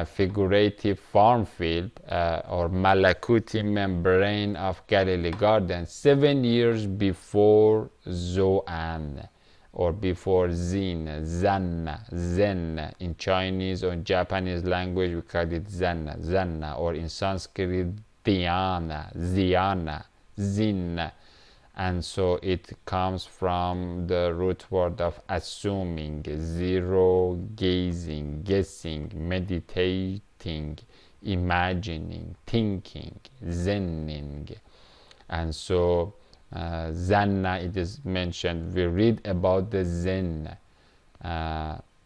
figurative farm field, or Malakuti membrane of Galilee Garden, 7 years before Zoan, or before Zen. In Chinese or Japanese language we call it Zanna, or in Sanskrit Dhyana, Zin. And so it comes from the root word of assuming, zero, gazing, guessing, meditating, imagining, thinking, zenning. And so Zanna, it is mentioned, we read about the Zen,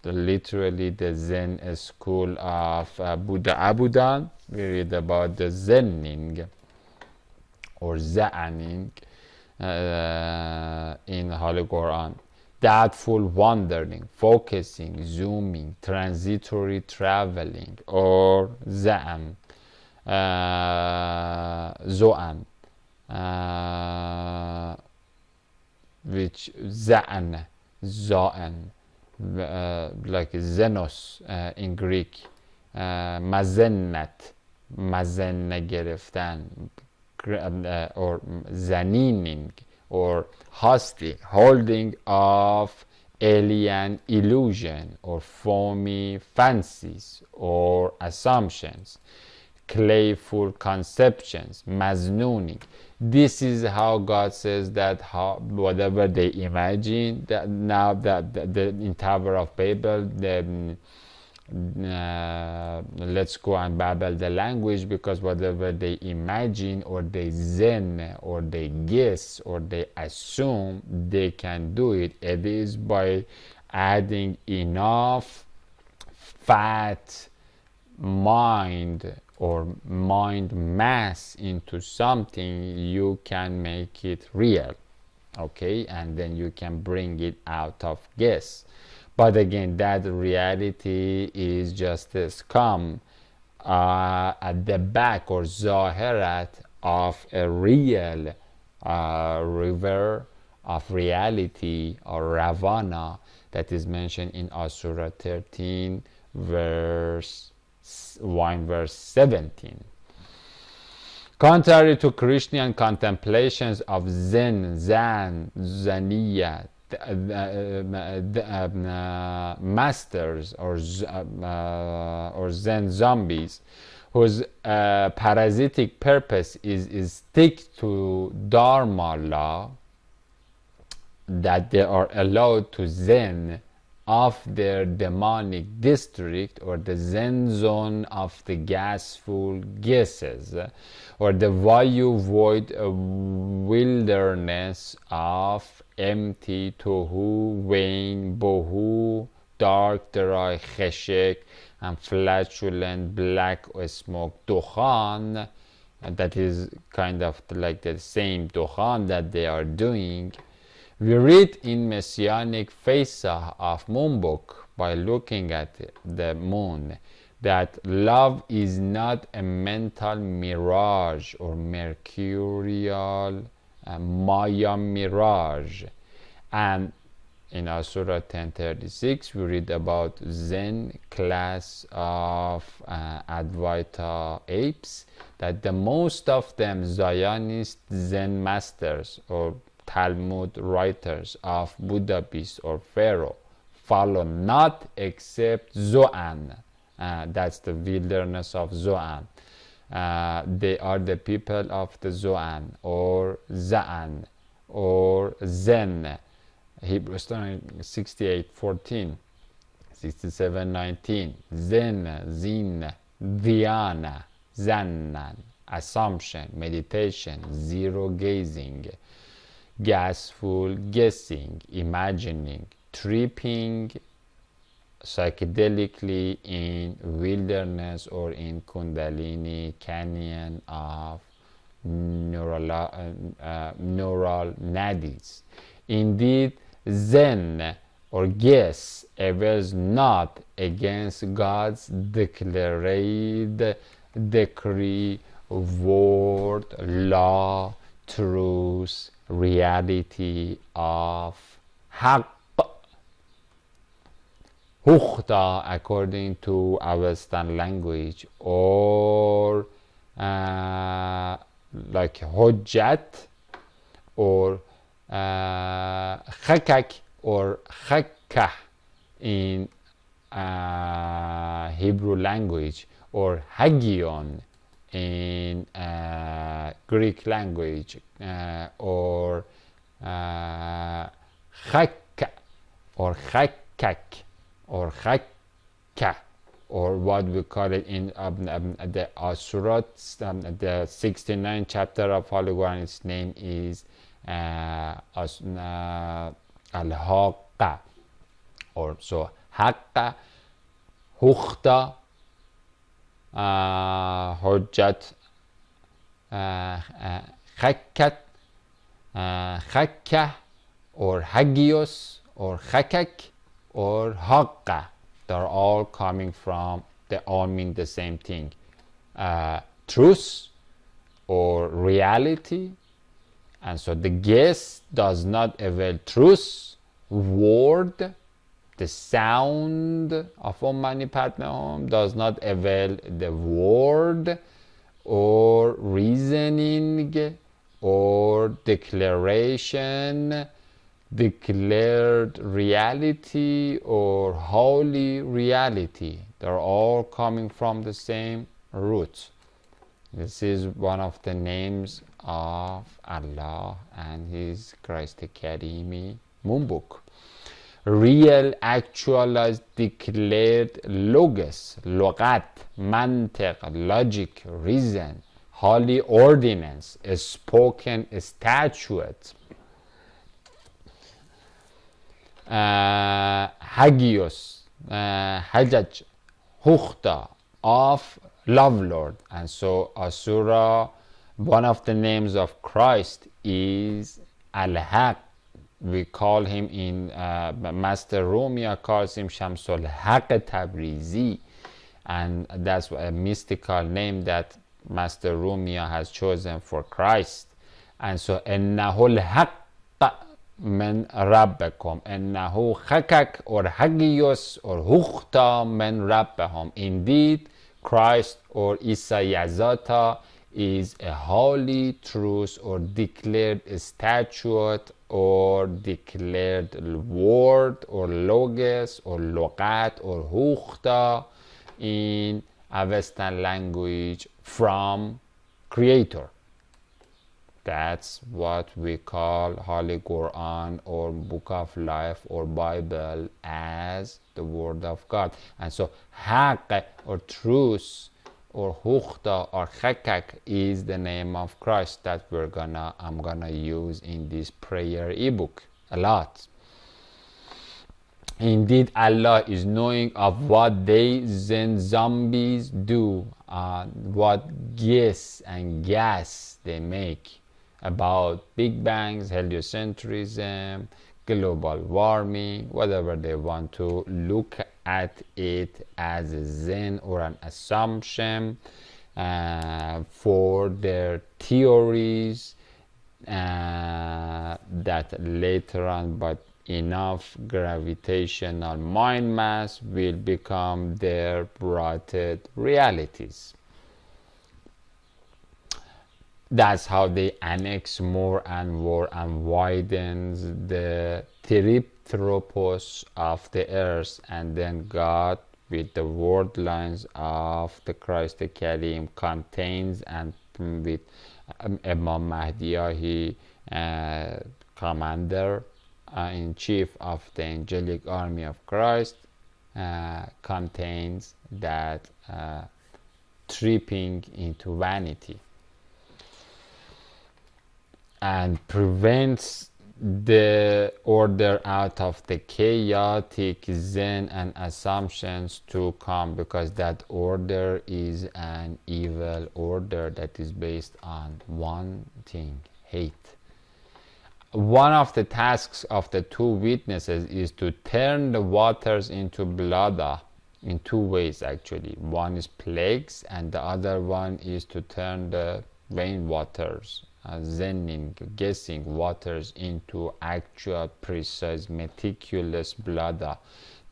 literally the Zen school of Buddha Abudan. We read about the Zenning, or Za'aning, in Holy Quran. Doubtful wandering, focusing, zooming, transitory traveling, or Za'an, Zo'an, which Za'an, like Zenos in Greek, Mazennat, مزنه گرفتن or زنینینگ or holding of alien illusion or foamy fancies or assumptions, playful conceptions, maznooning. This is how God says that whatever they imagine, that now that the in Tower of Babel, let's go and babble the language, because whatever they imagine or they zen or they guess or they assume, they can do it. It is by adding enough fat mind or mind mass into something, you can make it real, okay, and then you can bring it out of guess. But again, that reality is just a scum at the back or zahirat of a real river of reality or ravana that is mentioned in Surah 13 verse 1 verse 17. Contrary to Krishna contemplations of Zen, Zan, Zaniya, masters or Zen zombies, whose parasitic purpose is stick to Dharma law, that they are allowed to Zen of their demonic district or the Zen zone of the gasful guesses or the Vayu void wilderness of empty tohu, vain, bohu, dark, dry, cheshek, and flatulent black smoke dukhan, and that is kind of like the same dukhan that they are doing. We read in Messianic Faisah of Moon Book, by looking at the moon, that love is not a mental mirage or mercurial Maya mirage. And in our Surah 1036, we read about Zen class of Advaita apes, that the most of them Zionist Zen masters or Talmud writers of Budapest or Pharaoh follow not except Zoan. That's the wilderness of Zoan. They are the people of the Zoan or Zaan or Zen. Hebrews 68:14, 67:19. Zen, Zin, Dhyana, Zannan, assumption, meditation, zero gazing, gasful guessing, imagining, tripping psychedelically in wilderness or in Kundalini canyon of neural nadis. Indeed, Zen or guess avails not against God's declared decree, word, law, truth, reality of Haqq. Hukhta, according to Avestan language, or like Hujjat, or Khakak, or Khakkah in Hebrew language, or Hagion in Greek language, or Khakka, or Khakkak, or Khakka, or what we call it in the Asurat, the 69th chapter of Holy Quran. Its name is Al-Haqqa, or so Haqqa, Hukhta, Hujjat, Khakkat, Khakka, or Hagios, or Khakak, or Haqqa. They're all coming from, they all mean the same thing. Truth or reality. And so the guess does not avail truth, word, the sound of Om Mani Padme Hum does not avail the word, or reasoning or declaration, declared reality or holy reality. They're all coming from the same root. This is one of the names of Allah and His Christ Karimi moon book. Real, actualized, declared logos, logat, mantiq, logic, reason, holy ordinance, a spoken statute, hagios, hajaj, hukhta, of love Lord. And so Asura, one of the names of Christ is Al-Haq. We call him in Master Rumia calls him Shamsul Haq Tabrizi, and that's a mystical name that Master Rumia has chosen for Christ. And so Innahul Haq min Rabbakum, Innahu Hakak or Hagios or Hukhta min Rabbahum. Indeed, Christ or Isa Yazata is a holy truth or declared statute or declared word or logos or logat or hukhta in Avestan language from Creator. That's what we call Holy Quran or Book of Life or Bible as the Word of God. And so haqq or truth or hukhta or hakak is the name of Christ that I'm gonna use in this prayer ebook a lot. Indeed, Allah is knowing of what they zombies do, what guess and gas they make about Big Bangs, heliocentrism, global warming, whatever they want to look at it as a zen or an assumption for their theories that later on, but enough gravitational mind mass will become their rotted realities. That's how they annex more and more and widens the tropos of the earth, and then God with the word lines of the Christ the Karim contains, and with Imam Mahdi, he commander in chief of the angelic army of Christ, contains that tripping into vanity and prevents the order out of the chaotic zen and assumptions to come, because that order is an evil order that is based on one thing: hate. One of the tasks of the two witnesses is to turn the waters into blood in two ways actually. One is plagues and the other one is to turn the rainwaters, zenning, guessing waters into actual, precise, meticulous blood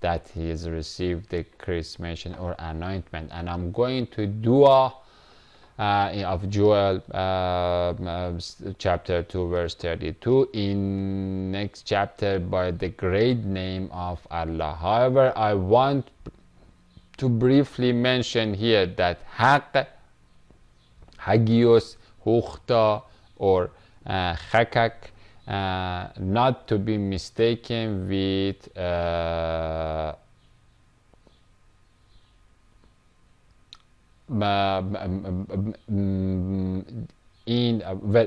that he has received the chrismation or anointment. And I'm going to dua of Joel chapter 2 verse 32 in next chapter by the great name of Allah. However, I want to briefly mention here that haq, hagios, hukhta or hakak, not to be mistaken with well,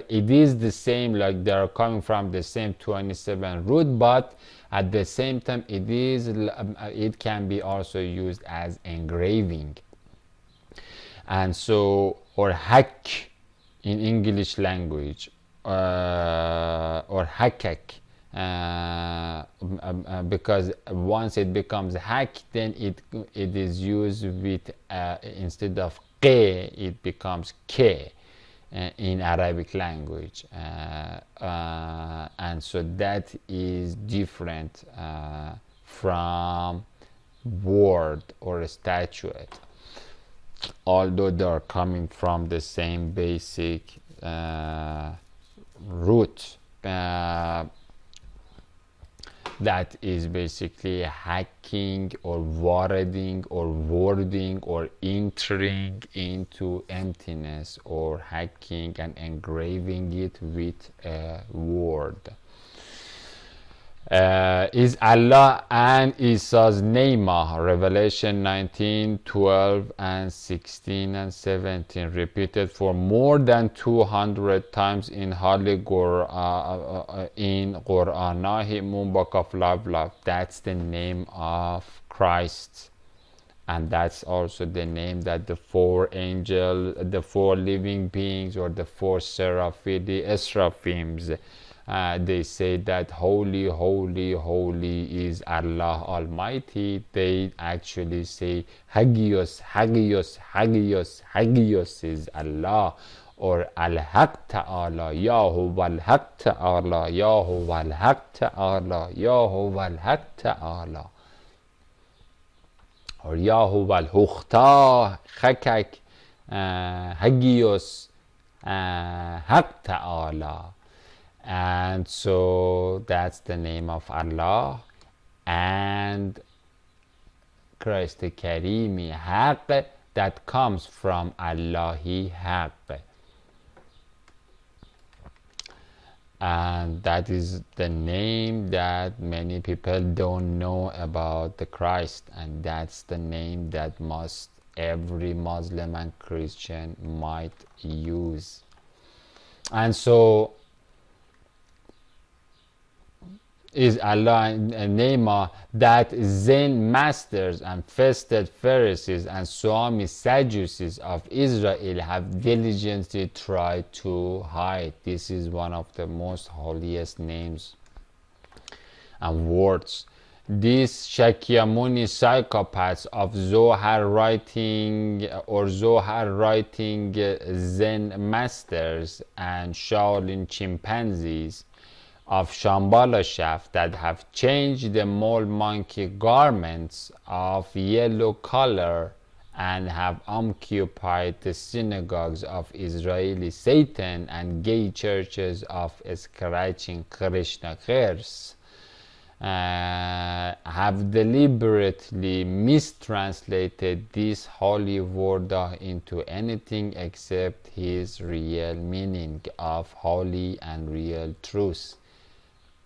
it is the same, like they are coming from the same 27 root, but at the same time it can be also used as engraving. And so, or hack in English language, or hakak, because once it becomes hack, then it is used with instead of ke, it becomes ke in Arabic language, and so that is different from word or statute. although they are coming from the same basic root, that is basically hacking or wording or wording or entering into emptiness, or hacking and engraving it with a word. Is Allah and Isa's name. Revelation 19:12 and 16 and 17, repeated for more than 200 times in Holy in Quran, Book of Love. That's the name of Christ, and that's also the name that the four angels, the four living beings, or the four seraphim, the seraphims, they say that holy, holy, holy is Allah Almighty. They actually say Hagios, Hagios, Hagios, Hagios is Allah, or Al-Haq Ta'ala, Yahuwah Al-Haq Ta'ala, Yahuwah Al-Haq Ta'ala, Yahuwah Al-Haq Ta'ala, or Yahuwah Al-Hukhta, Khakak, Hagios, Haq Ta'ala. And so that's the name of Allah. And Christ Karimi, Haq, that comes from Allahi Haq, and that is the name that many people don't know about the Christ, and that's the name that every Muslim and Christian might use. And so is Allah a name that Zen masters and fasted Pharisees and Swami Sadducees of Israel have diligently tried to hide. This is one of the most holiest names and words. These Shakyamuni psychopaths of Zohar writing Zen masters and Shaolin chimpanzees of Shambhala shaft that have changed the mole monkey garments of yellow color and have occupied the synagogues of Israeli Satan and gay churches of scratching Krishna curse, have deliberately mistranslated this holy word into anything except his real meaning of holy and real truth,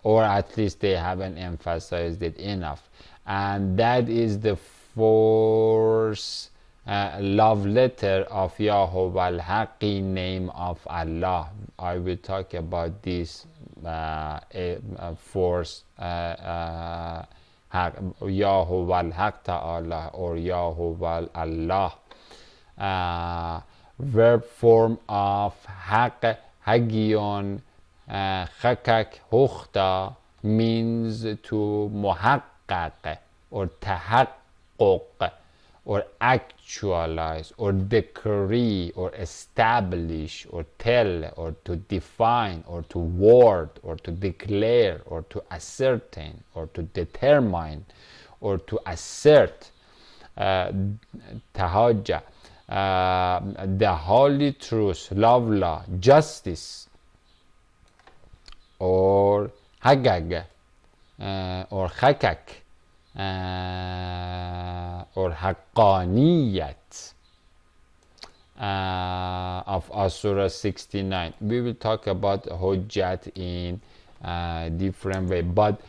or at least they haven't emphasized it enough. And that is the fourth love letter of Yahuwah al-Haqi, name of Allah. I will talk about this fourth Yahuwah al-Haq Ta'ala, or Yahuwah Allah, verb form of Haq, Hagion, Khakak Hukhta, means to muhaqqaq or tahaqquq, or actualize, or decree, or establish, or tell, or to define, or to word, or to declare, or to ascertain, or to determine, or to assert. Tahajja, the holy truth, love, law, justice, or Hagag, or Khakak, or Haqqaniyat, of Asura 69. We will talk about Hujjat in different way, but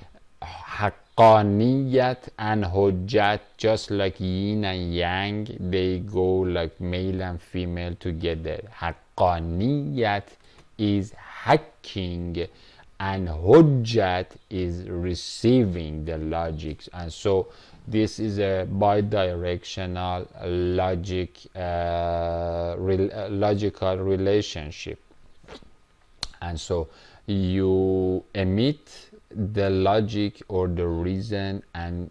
Haqqaniyat and Hujjat, just like yin and yang, they go like male and female together. Haqqaniyat is hacking, and Hujjat is receiving the logics. And so this is a bidirectional logical relationship. And so you emit the logic or the reason, and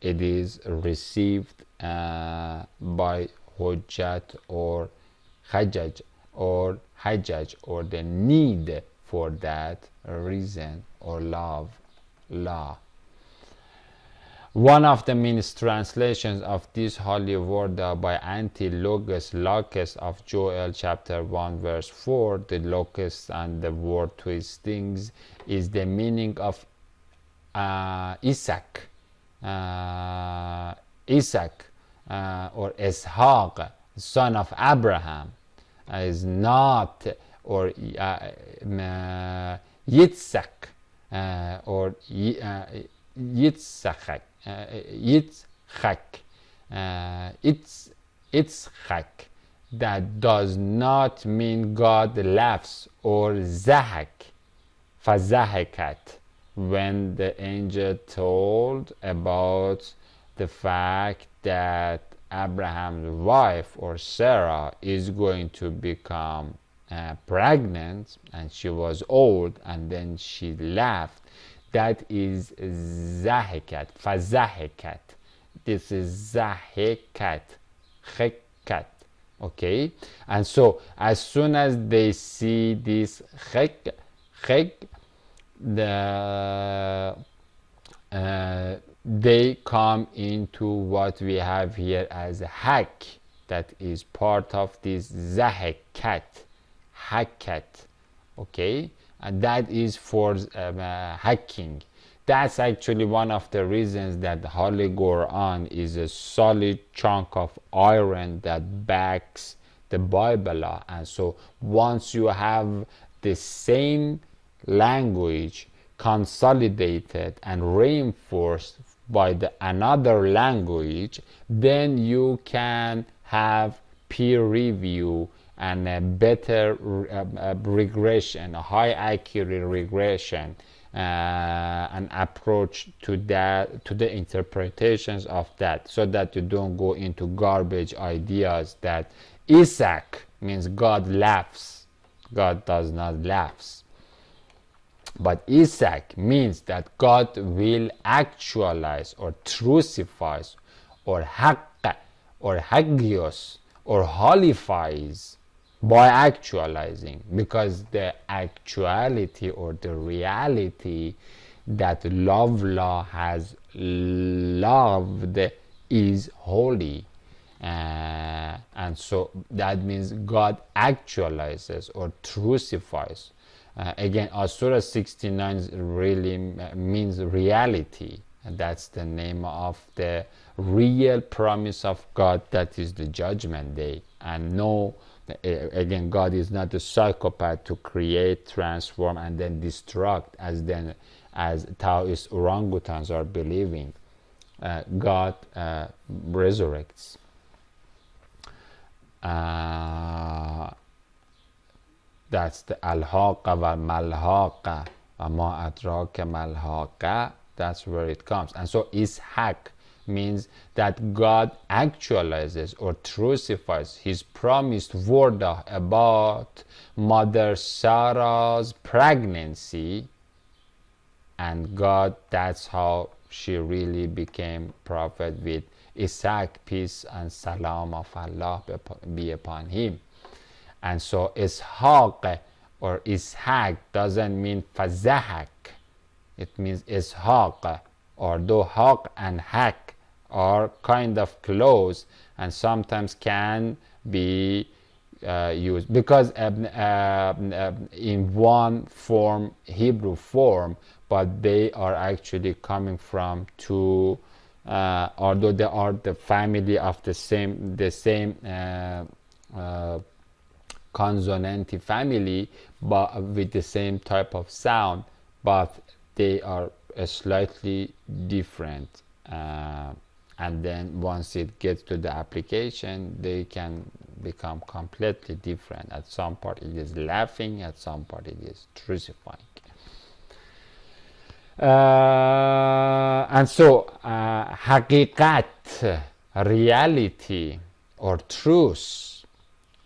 it is received by Hujjat or Hajjaj, or the need for that reason or law. One of the mistranslations of this holy word by Antilogus Locus of Joel chapter 1 verse 4, the locus and the word twistings, is the meaning of Isaac, or Ishaq, son of Abraham, is not, or Yitzhak, or Yitzhak, Yitzhak, that does not mean God laughs, or Zahak, Fazahakat, when the angel told about the fact that Abraham's wife, or Sarah, is going to become pregnant, and she was old, and then she laughed. That is Zahikat, Fazahikat. This is Zahikat, Hekat. Okay? And so, as soon as they see this Hek, they come into what we have here as Hak, that is part of this Zahikat, Hakat. Okay? And that is for hacking. That's actually one of the reasons that the Holy Quran is a solid chunk of iron that backs the Bible. And so once you have the same language consolidated and reinforced by another language, then you can have peer review and a better regression, a high accurate regression, an approach to that, to the interpretations of that, so that you don't go into garbage ideas that Isaac means God laughs. God does not laugh. But Isaac means that God will actualize or trucifies or haqqa or hagios or holifies by actualizing, because the actuality or the reality that love has loved is holy. And so that means God actualizes or trucifies. Again, Surah 69 really means reality. And that's the name of the real promise of God, that is the judgment day. And no, again, God is not a psychopath to create, transform, and then destruct, as Taoist orangutans are believing. God resurrects. That's the al-haqa wa mal-haqa wa ma adraka mal-haqa. That's where it comes. And so Ishaq means that God actualizes or trucifies his promised word about Mother Sarah's pregnancy, and God, that's how she really became prophet, with Ishaq, peace and salam of Allah be upon him. And so Ishaq or Ishaq doesn't mean Fazahak. It means Ishaq, although Haq and Hak are kind of close and sometimes can be used, because in one form, Hebrew form, but they are actually coming from two, although they are the family of the same consonant family, but with the same type of sound, but they are slightly different. And then once it gets to the application, they can become completely different. At some part it is laughing, at some part it is trucifying. And so haqiqat, reality or truth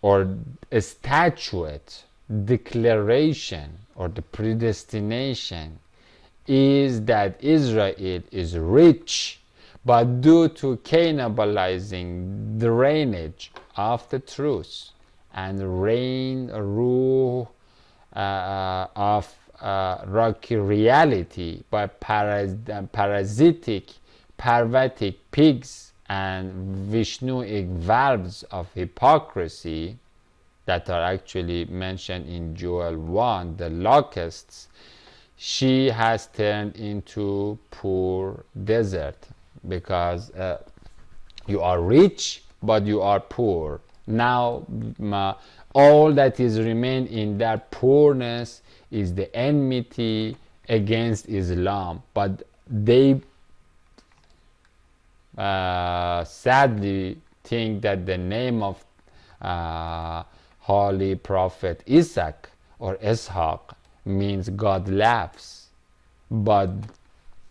or a statute, declaration or the predestination is that Israel is rich, but due to cannibalizing the drainage of the truth and rule of rocky reality by parasitic Parvatic pigs and Vishnuic valves of hypocrisy that are actually mentioned in Joel 1, the locusts, she has turned into poor desert, because you are rich but you are poor. Now all that is remained in that poorness is the enmity against Islam. But they sadly think that the name of Holy Prophet Isaac or Ishaq means God laughs, but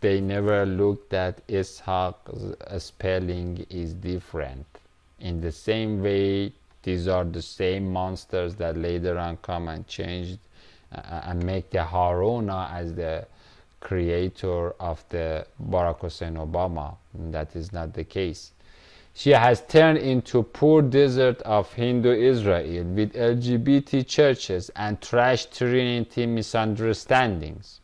they never looked at Ishaq's spelling is different. In the same way, these are the same monsters that later on come and change and make the Haruna as the creator of the Barack Hussein Obama. That is not the case. She has turned into poor desert of Hindu Israel with LGBT churches and trash Trinity misunderstandings.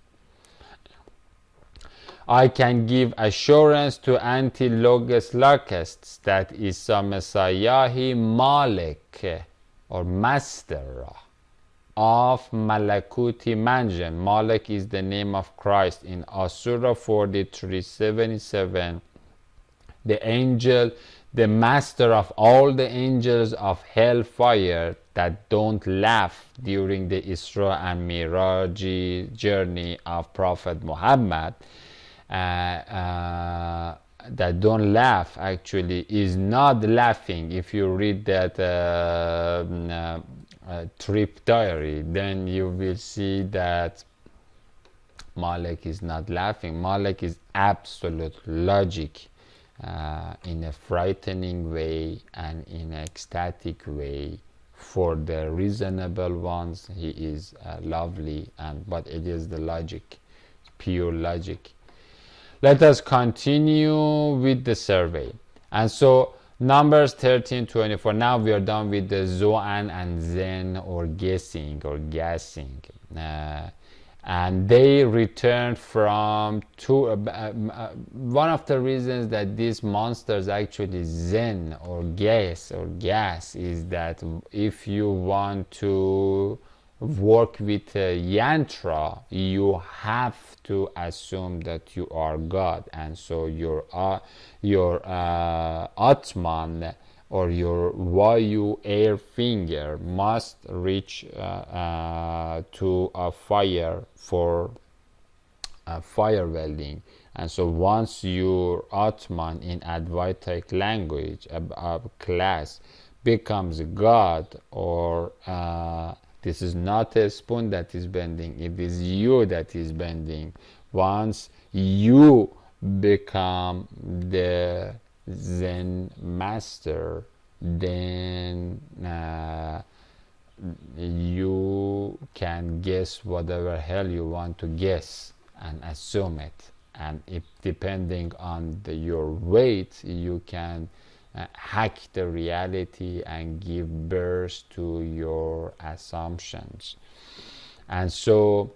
I can give assurance to anti-logos locusts that Isa Messiahi Malik or Master of Malakuti Mansion. Malik is the name of Christ in Asura 43:77. The angel, the master of all the angels of hellfire that don't laugh during the Isra and Miraj journey of Prophet Muhammad, that don't laugh, actually is not laughing. If you read that trip diary, then you will see that Malik is not laughing. Malik is absolute logic, in a frightening way and in an ecstatic way. For the reasonable ones, he is lovely, but it is the logic, pure logic. Let us continue with the survey. And so Numbers 13:24. Now we are done with the Zoan and Zen, or guessing or guessing. And they returned from one of the reasons that these monsters actually Zen or guess is that if you want to work with yantra, you have to assume that you are God, and so your Atman or your Vayu air finger must reach to a fire for fire welding. And so once your Atman in Advaitic language, a class, becomes God, or this is not a spoon that is bending, it is you that is bending. Once you become the Zen master, then you can guess whatever hell you want to guess and assume it. And if depending on your weight, you can hack the reality and give birth to your assumptions. And so,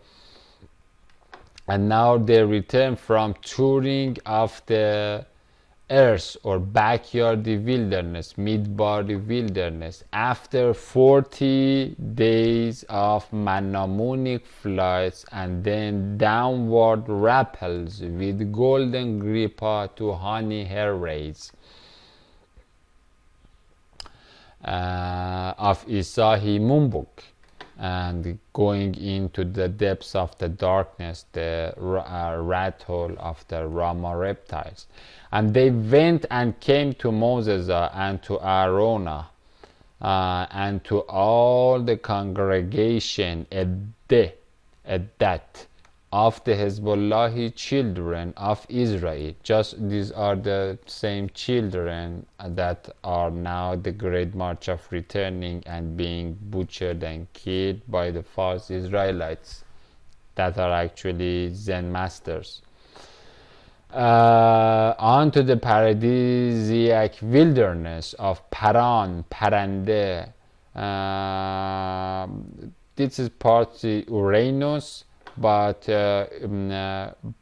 and now they return from touring of the earth or backyard wilderness, midbody wilderness, after 40 days of Manamonic flights and then downward rappels with golden grippa to honey hair rays of Isahi Mumbuk, and going into the depths of the darkness, the rat hole of the Rama reptiles. And they went and came to Moses and to Aaron and to all the congregation at that of the Hezbollahi children of Israel. Just these are the same children that are now the great march of returning and being butchered and killed by the false Israelites that are actually Zen masters. Onto the paradisiac wilderness of Paran, Parande. This is partly Uranus, but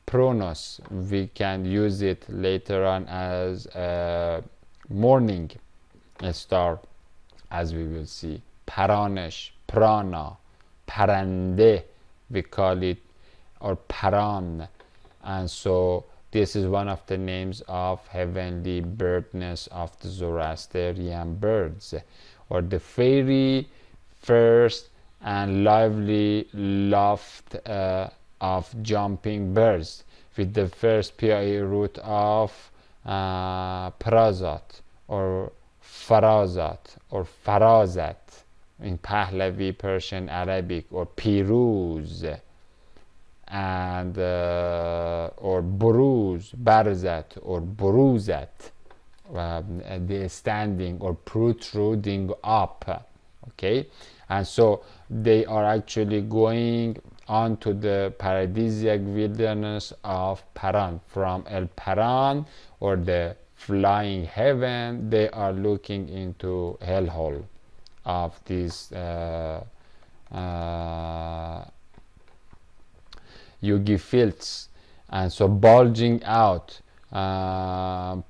Pronos, we can use it later on as a morning star, as we will see. Paranesh, Prana, Parande, we call it, or Paran. And so this is one of the names of heavenly birdness of the Zoroastrian birds, or the fairy first and lively loft of jumping birds, with the first PIE root of Prazat or Farazat or Farazat in Pahlavi, Persian, Arabic, or Piruz, and or Buruz, Barzat or Buruzat, the standing or protruding up. Okay, and so they are actually going onto the paradisiac wilderness of Paran. From El Paran, or the flying heaven, they are looking into hellhole of these Yugi filths, and so bulging out, Paradisia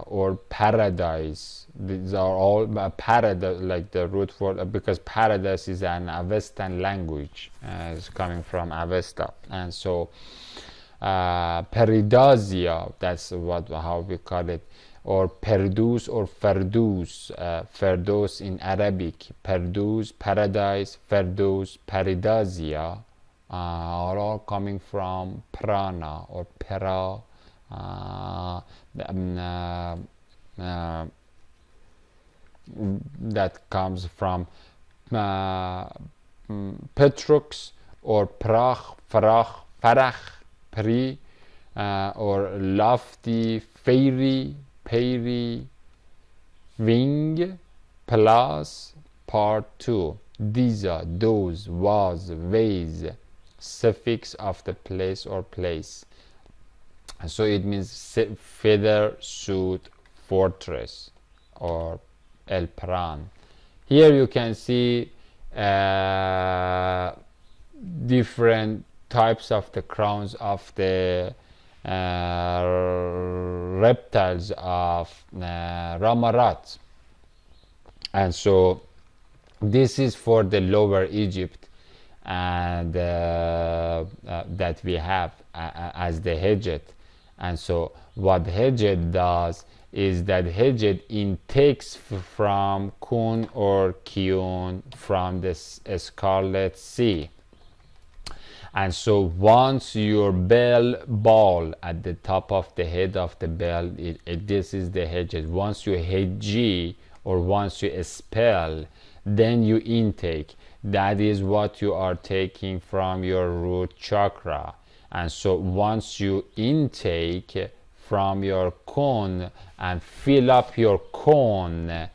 or paradise. These are all paradise, like the root for, because paradise is an Avestan language, it's coming from Avesta, and so Paradisia, that's how we call it, or Perdus or Ferdus, Ferdos in Arabic, Perdus, paradise, Ferdos, Paradisia, are all coming from prana or para, that comes from Petrux or Prach, Farach, Farach, Pri, or lofty, fairy, peri, wing, plus, part 2. These are, those, was, ways, suffix of the place or place. So it means feather, suit, fortress, or El Pran. Here you can see different types of the crowns of the reptiles of Ramarat. And so this is for the lower Egypt, and that we have as the Hejed. And so what Hejed does is that Hejed intakes from Kun or Kiun from the Scarlet Sea. And so once your ball at the top of the head of the bell, this is the Hejed. Once you Heji, or once you expel, then you intake. That is what you are taking from your root chakra. And so once you intake from your cone and fill up your cone,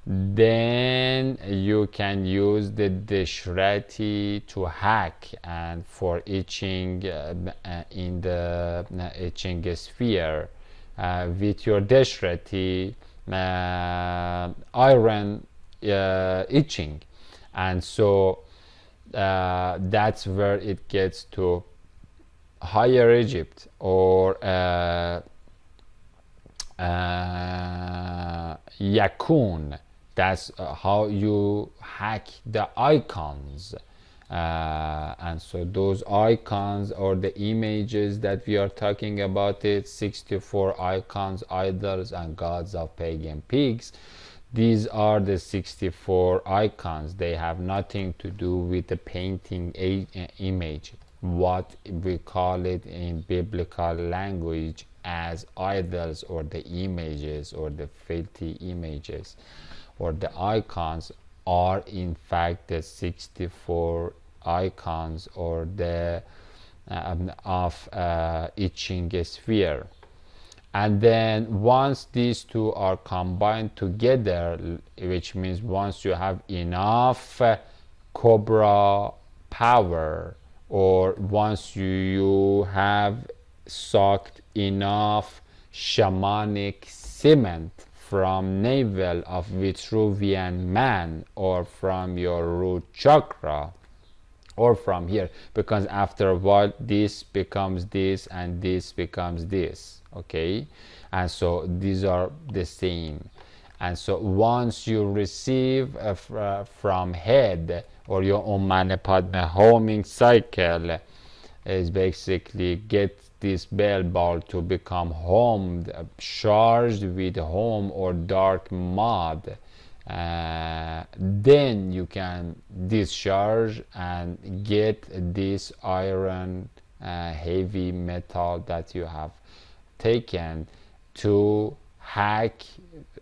then you can use the Deshrati to hack and for itching in the itching sphere with your Deshrati iron itching. And so that's where it gets to Higher Egypt, or Yakun. That's how you hack the icons. And so those icons, or the images that we are talking about, it 64 icons, idols and gods of pagan pigs. These are the 64 icons. They have nothing to do with the painting image, what we call it in biblical language as idols, or the images, or the filthy images, or the icons, are in fact the 64 icons, or the of itching sphere. And then once these two are combined together, which means once you have enough cobra power, or once you have sucked enough shamanic cement from navel of Vitruvian man, or from your root chakra, or from here, because after a while this becomes this and this becomes this. Okay, and so these are the same. And so once you receive from head, or your Om Mani Padme homing cycle is basically get this bell ball to become homed, charged with home or dark mud, then you can discharge and get this iron, heavy metal that you have taken to hack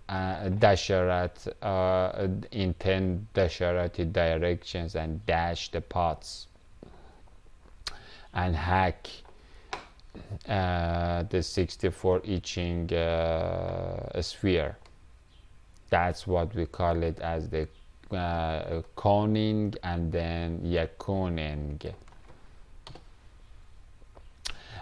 Dasharat in 10 Dasharati directions and dash the pots and hack the 64 itching sphere. That's what we call it as the Koning and then Yakuning.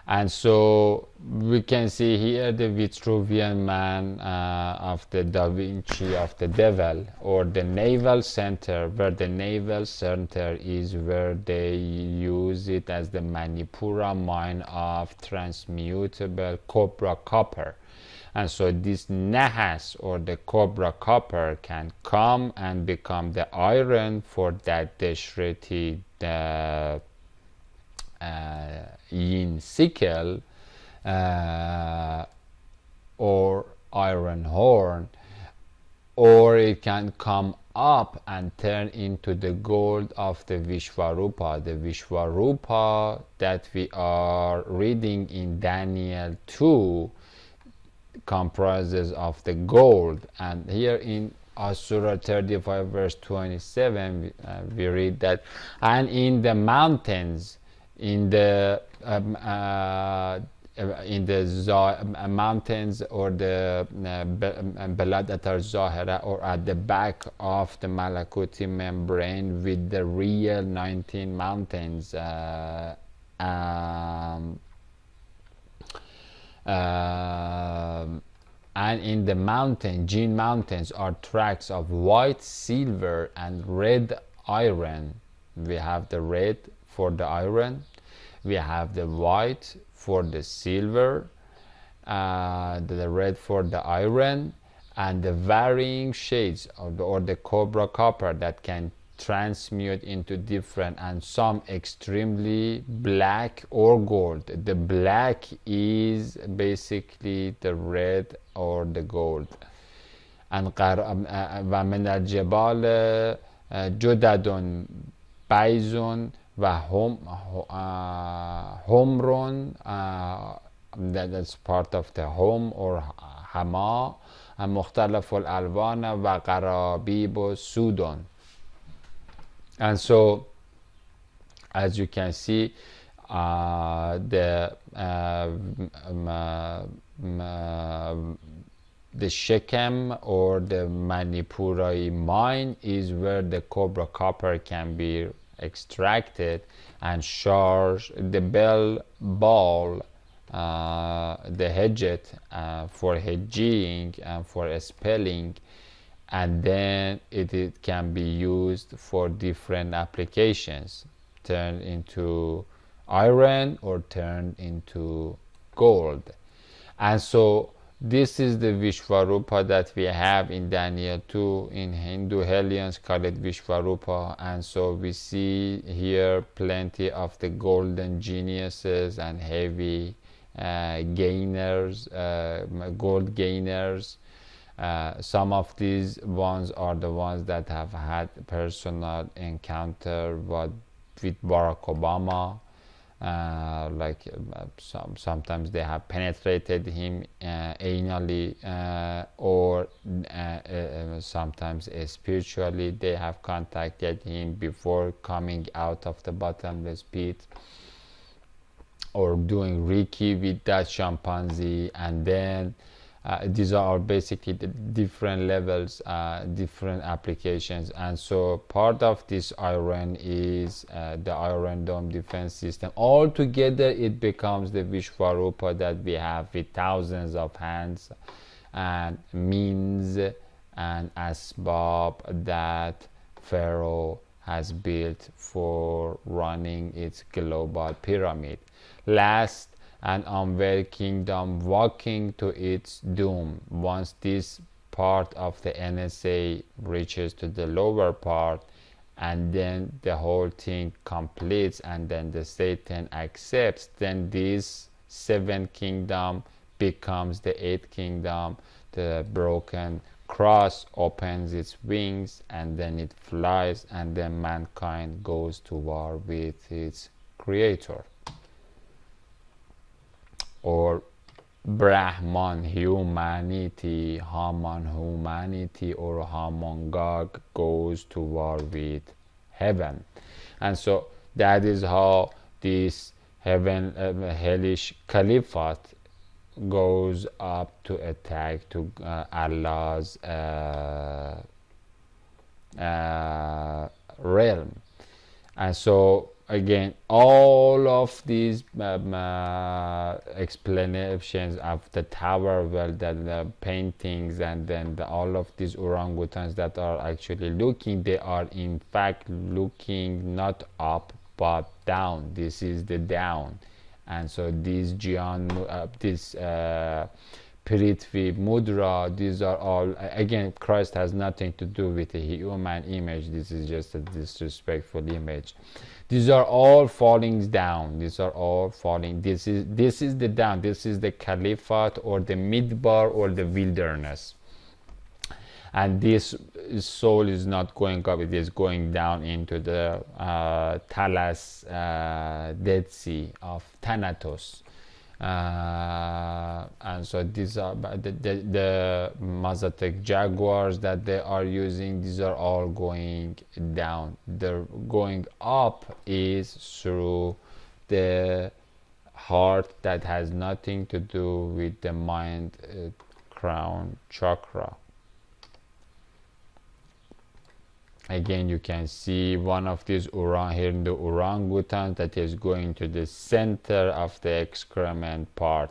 And so we can see here the Vitruvian man of the Da Vinci of the devil, or the navel center, where the navel center is where they use it as the Manipura mine of transmutable cobra copper. And so this nahas, or the cobra copper, can come and become the iron for that Deshreti yin sickle, or iron horn, or it can come up and turn into the gold of the Vishvarupa. The Vishvarupa that we are reading in Daniel 2 comprises of the gold. And here in Surah 35 verse 27 we read that, and in the mountains, in the mountains, or the Balad Atar Zahira, or at the back of the Malakuti membrane, with the real 19 mountains, and in the mountain, Jinn mountains, are tracks of white, silver, and red iron. We have the red for the iron, we have the white for the silver, the red for the iron, and the varying shades of or the cobra copper that can transmute into different, and some extremely black or gold. The black is basically the red or the gold. And و من الجبال جدد بیض و حمر, that's part of the home or hama, مختلف الالوان و قرابیب و سودون. And so, as you can see, the Shechem or the Manipurai mine is where the cobra copper can be extracted and charged. The bell ball, the hedget for hedging and for spelling, and then it can be used for different applications, turned into iron or turned into gold. And so this is the Vishvarupa that we have in Daniel 2. In Hindu Hellions call it Vishvarupa. And so we see here plenty of the golden geniuses and heavy gainers, gold gainers. Some of these ones are the ones that have had personal encounter with Barack Obama. Sometimes they have penetrated him anally, or sometimes spiritually they have contacted him before coming out of the bottomless pit, or doing Reiki with that chimpanzee. And then these are basically the different levels, different applications. And so part of this iron is the Iron Dome defense system. Altogether it becomes the Vishvarupa that we have with thousands of hands and means and asbab that Pharaoh has built for running its global pyramid. Last, an unveiled kingdom walking to its doom. Once this part of the NSA reaches to the lower part, and then the whole thing completes, and then the Satan accepts, then this seventh kingdom becomes the eighth kingdom. The broken cross opens its wings, and then it flies, and then mankind goes to war with its creator. Or Brahman humanity, Haman humanity, or Haman Gog goes to war with heaven. And so that is how this hellish caliphate goes up to attack to Allah's realm. And so again, all of these explanations of the tower, well, the paintings, and then all of these orangutans that are actually looking, they are in fact looking not up but down. This is the down. And so these this Prithvi Mudra, these are all, again, Christ has nothing to do with a human image. This is just a disrespectful image. These are all fallings down. These are all falling. This is the down. This is the caliphate, or the midbar, or the wilderness. And this soul is not going up, it is going down into the Talas, Dead Sea of Thanatos. And so these are the Mazatec jaguars that they are using. These are all going down. The going up is through the heart that has nothing to do with the mind, crown chakra. Again, you can see one of these here in the orangutan that is going to the center of the excrement part.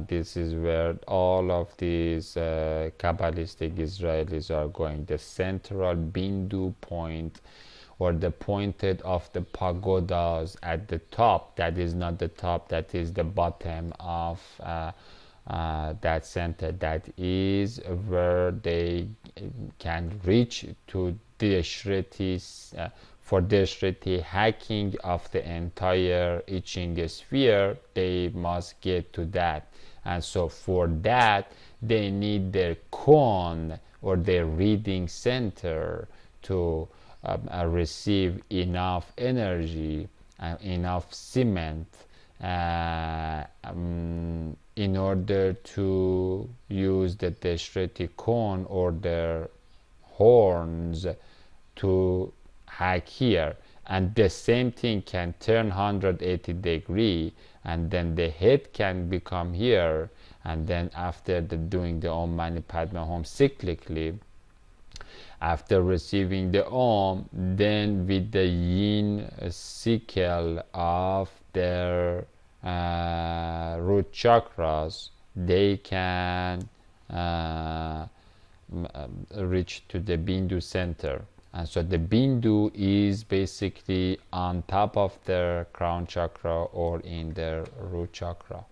This is where all of these Kabbalistic Israelis are going. The central Bindu point, or the pointed of the pagodas at the top. That is not the top, that is the bottom of that center. That is where they can reach to for Deshreti hacking of the entire itching sphere. They must get to that, and so for that they need their koan, or their reading center, to receive enough energy, enough cement, in order to use the Deshreti koan, or their horns, to hack here. And the same thing can turn 180 degrees, and then the head can become here, and then after doing the Om Mani Padme Hum cyclically, after receiving the Om, then with the yin sickle of their root chakras, they can reach to the Bindu center. And so the Bindu is basically on top of their crown chakra, or in their root chakra.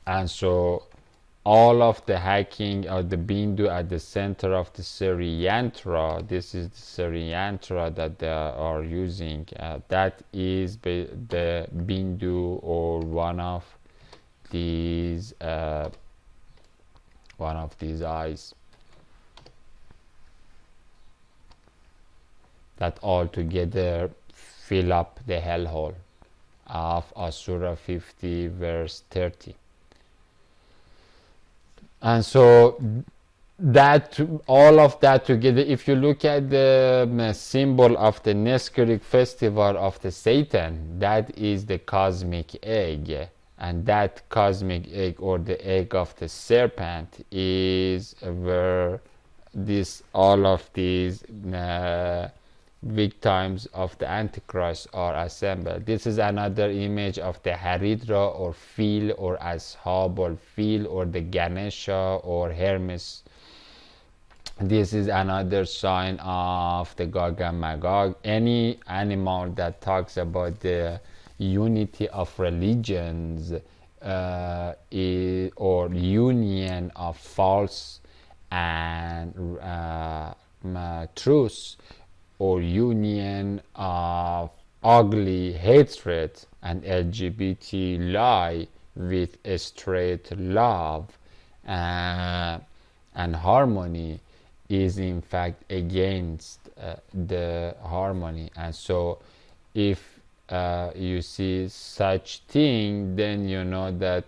And so all of the hacking of the Bindu at the center of the Sri Yantra, this is the Sri Yantra that they are using. That is the Bindu, or one of these eyes, that all together fill up the hellhole of Asura 50 verse 30. And so that, all of that together, if you look at the symbol of the Neskeric festival of the Satan, that is the cosmic egg. And that cosmic egg, or the egg of the serpent, is where all of these victims of the Antichrist are assembled. This is another image of the Haridra or Fil or Ashab or Fil or the Ganesha or Hermes. This is another sign of the Gog and Magog. Any animal that talks about the unity of religions or union of false and truth, or union of ugly hatred and LGBT lie with straight love and harmony, is in fact against the harmony. And so if you see such thing, then you know that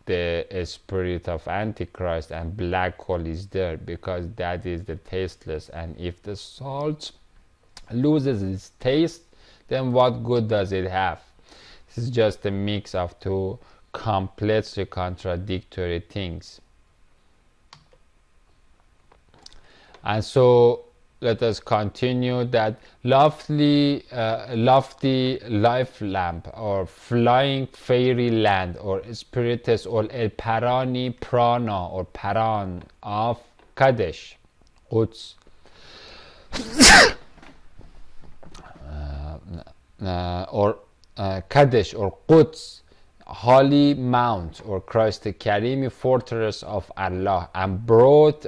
the spirit of Antichrist and black hole is there, because that is the tasteless. And if the salt loses its taste, then what good does it have? This is just a mix of two completely contradictory things. And so let us continue that lofty life lamp or flying fairyland or spiritus or el parani prana or paran of Kadesh, Quds, or Kadesh or Quds, holy mount or Christ the Karimi, fortress of Allah, and brought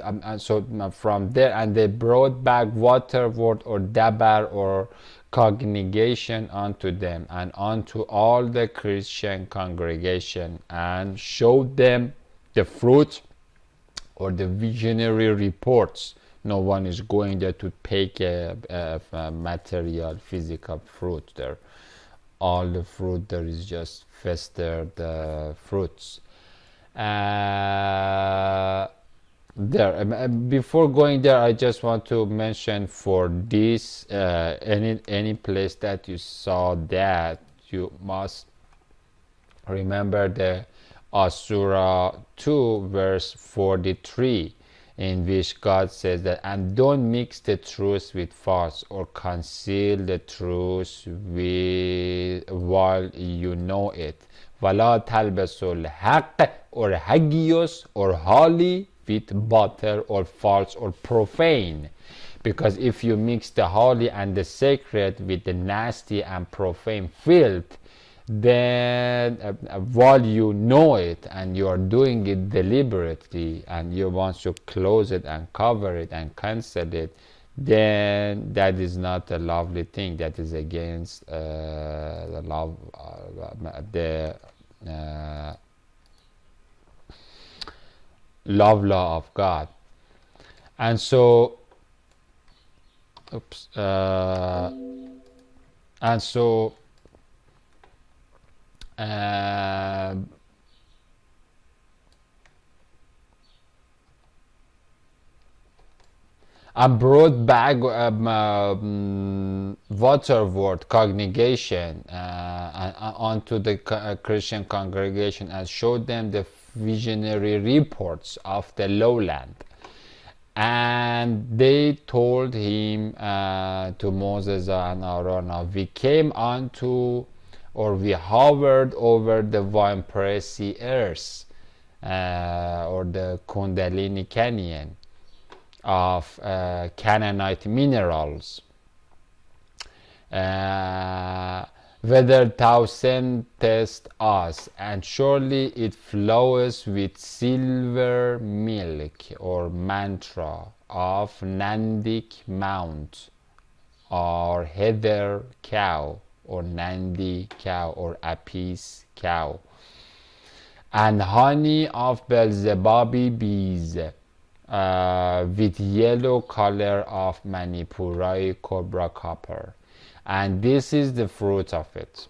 from there, and they brought back waterward or dabar or congregation unto them and unto all the Christian congregation, and showed them the fruit or the visionary reports. No one is going there to take a material physical fruit there. All the fruit there is just fester the fruits. Before going there, I just want to mention for this, any place that you saw that, you must remember the Asura 2 verse 43, in which God says that, and don't mix the truth with false, or conceal the truth while you know it. وَلَا تَلْبَسُوا الْحَقَّ or hagios or holy with butter or false or profane. Because if you mix the holy and the sacred with the nasty and profane filth, then while you know it and you are doing it deliberately and you want to close it and cover it and cancel it, then that is not a lovely thing. That is against the love, love law of God. And so and brought back waterward congregation onto the Christian congregation, and showed them the visionary reports of the lowland. And they told him to Moses and Aaron, we came unto, or we hovered over the vine-pressy earth, or the Kundalini Canyon of Canaanite minerals, whether thou sentest us, and surely it flows with silver milk, or mantra of Nandik Mount, or heather cow, or Nandi cow, or Apis cow, and honey of Beelzebubi bees, with yellow color of Manipurai cobra copper. And this is the fruit of it.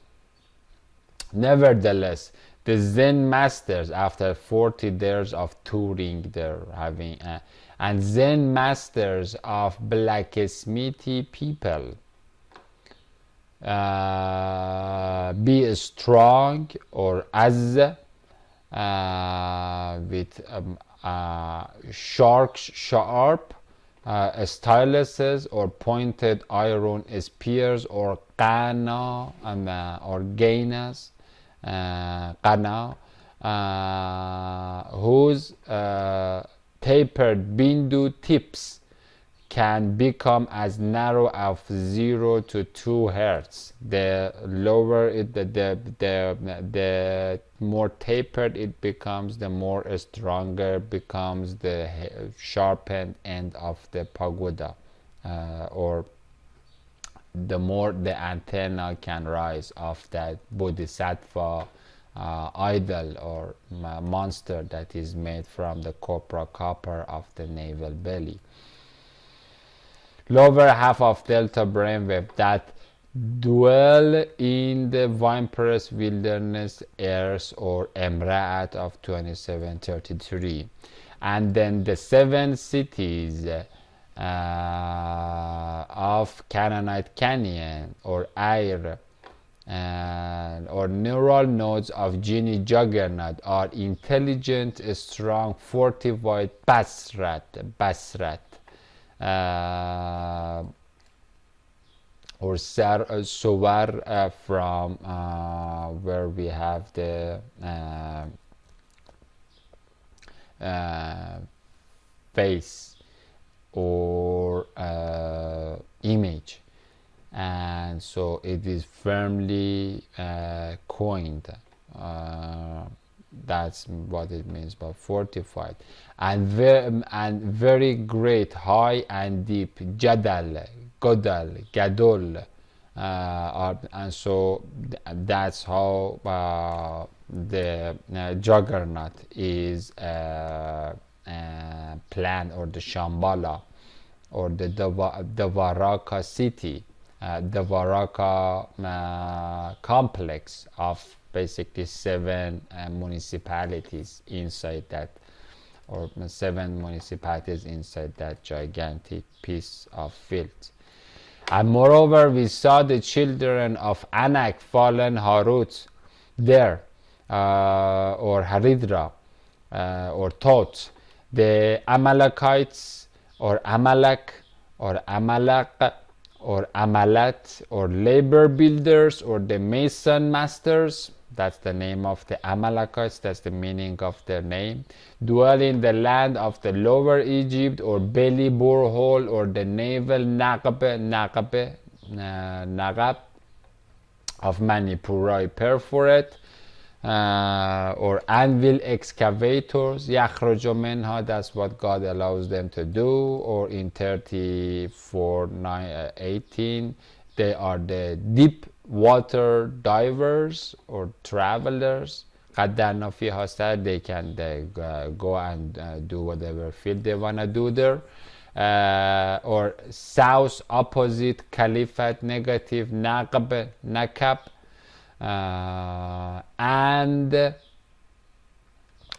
Nevertheless, the Zen masters, after 40 days of touring, they're having, and Zen masters of blacksmithy people, be strong, or as with sharp styluses or pointed iron spears, or qana or gainas, qana, whose tapered bindu tips can become as narrow as 0 to 2 hertz. The lower it, the more tapered it becomes, the more stronger becomes the sharpened end of the pagoda, or the more the antenna can rise of that bodhisattva idol or monster that is made from the copper of the navel belly. Lower half of delta brainwave that dwell in the vinepress wilderness earth, or Emra'at of 2733. And then the 7 cities of Canaanite Canyon, or Air, or neural nodes of genie juggernaut, are intelligent, strong, fortified Basrat, or Sowar, from where we have the face or image, and so it is firmly coined. That's what it means by fortified, and very great, high and deep, Jadal, Godal, Gadol, and so that's how the juggernaut is planned, or the Shambhala, or the Dvaraka city, the Dvaraka complex of basically 7 municipalities inside that, or 7 municipalities inside that gigantic piece of field. And moreover, we saw the children of Anak, fallen Harut, there, or Haridra, or Tot, the Amalekites, or Amalek, or Amalek, or Amalat, or labor builders, or the mason masters. That's the name of the Amalekites, that's the meaning of their name. Dwell in the land of the lower Egypt, or belly borehole, or the navel Naqab of Manipuri perforate, or anvil excavators, Yakhruju minha, that's what God allows them to do, or in 34:18, they are the deep water divers or travelers. قدرنا فيها said they can go and do whatever field they want to do there. Or south opposite Caliphate negative Nakab, and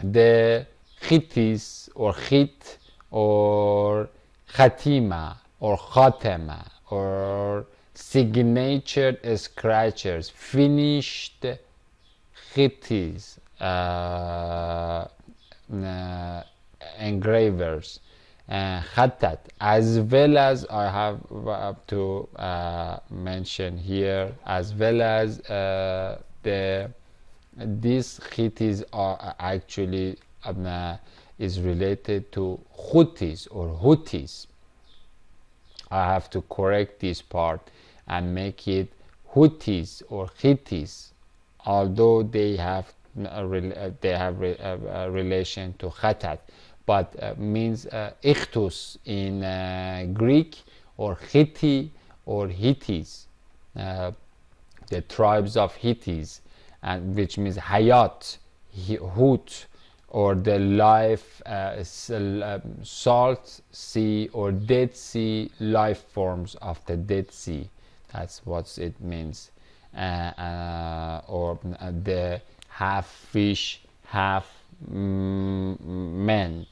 the Khitis, or Khit, or Khatima, or Khatema, or signatured scratchers, finished Khitis, engravers, Khatat, as well as I have to mention here, as well as these Khitis are actually is related to Houthis or Houthis. I have to correct this part and make it Houthis or Hittis, although they have a relation to Khatat, but means Ichthus in Greek, or Hitti or Hittis, the tribes of Hittis, and which means Hayat, Hut, or the life, salt sea or Dead Sea, life forms of the Dead Sea. That's what it means. Or the half fish, half men.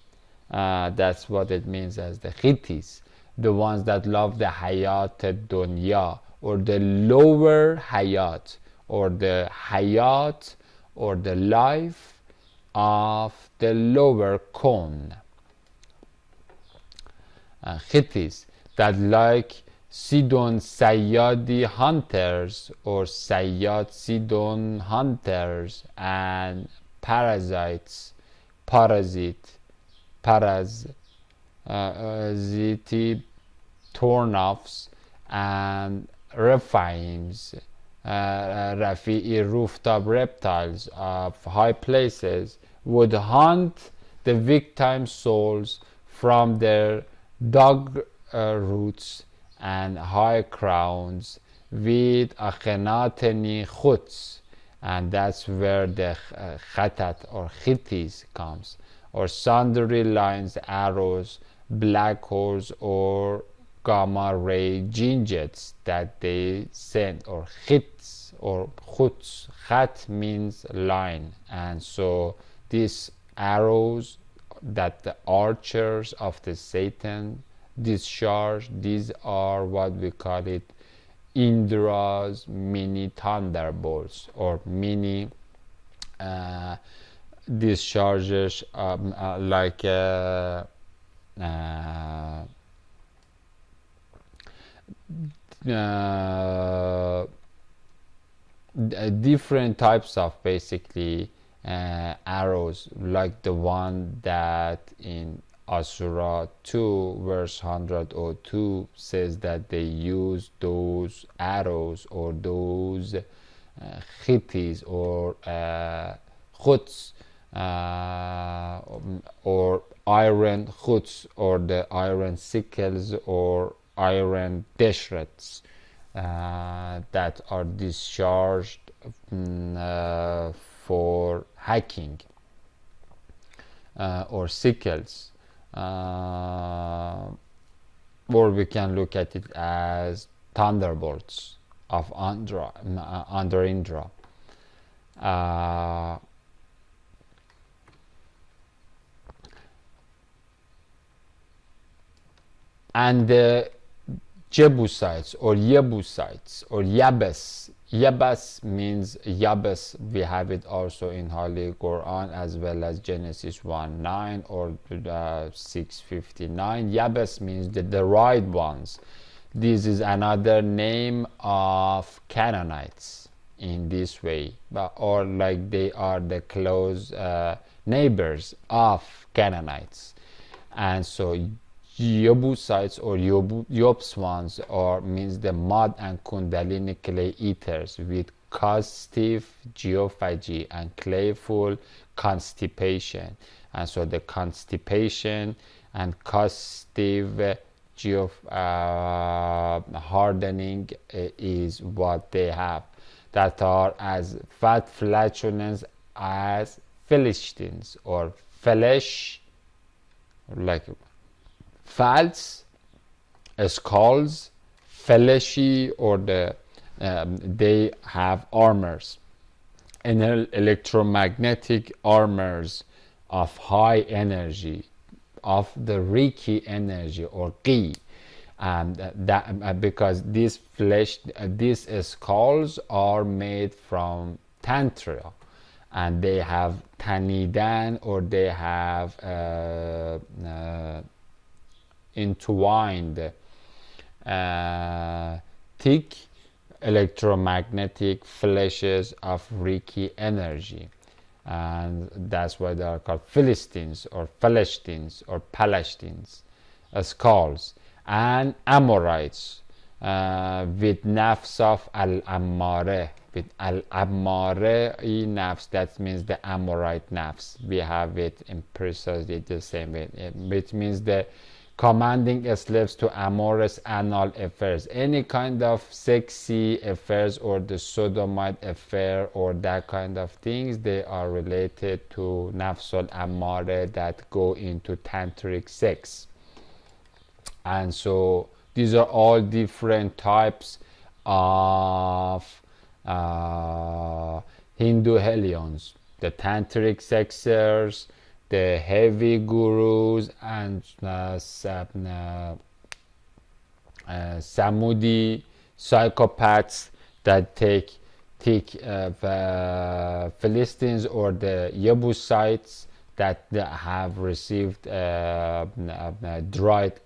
That's what it means as the Hittis, the ones that love the Hayat Dunya, or the lower Hayat, or the Hayat, or the life of the lower cone. Hittites, that like Sidon Sayyadi hunters or Sayyad Sidon hunters and parasites, parasite, parasiti turn-offs and Raphaims, Rafi'i rooftop reptiles of high places would hunt the victim souls from their dog roots and high crowns with akhenateni chuts, and that's where the khatat or khittis comes, or sundry lines, arrows, black holes, or gamma ray ginjets that they send, or khits or khuts. Khat means line, and so these arrows that the archers of the Satan discharge, these are what we call it Indra's mini thunderbolts, or mini discharges, like different types of basically arrows, like the one that in Asura 2 verse 102 says that they use those arrows or those khittis or khuts, or iron khuts, or the iron sickles or iron deshrets that are discharged for hacking, or sickles, or we can look at it as thunderbolts of under Indra. And the Jebusites or Yebusites or Yabes. Yabes means Yabes. We have it also in Holy Quran as well as Genesis 1:9 or 6:59. Yabes means the right ones. This is another name of Canaanites in this way, or like they are the close neighbors of Canaanites. And so Yebusites or Yobswans means the mud and kundalini clay eaters with costive geophagy and clayful constipation. And so the constipation and costive hardening is what they have, that are as fat flatulence as Philistines, or flesh, like fats, skulls, fleshy, or they have armors, and electromagnetic armors of high energy, of the Reiki energy or Qi, and that because these skulls are made from Tantra, and they have Tanidan, or they have entwined thick electromagnetic flashes of Reiki energy, and that's why they are called Philistines or Palestines or Palestines, skulls, and Amorites with nafs of al-ammare, with al-ammare nafs, that means the Amorite nafs. We have it in precisely the same way, which means the commanding slaves to amorous anal affairs, any kind of sexy affairs, or the sodomite affair, or that kind of things, they are related to nafsul ammare that go into tantric sex. And so these are all different types of Hindu hellions, the tantric sexers, the heavy gurus, and Samudi psychopaths that take Philistines or the Yebusites that have received dried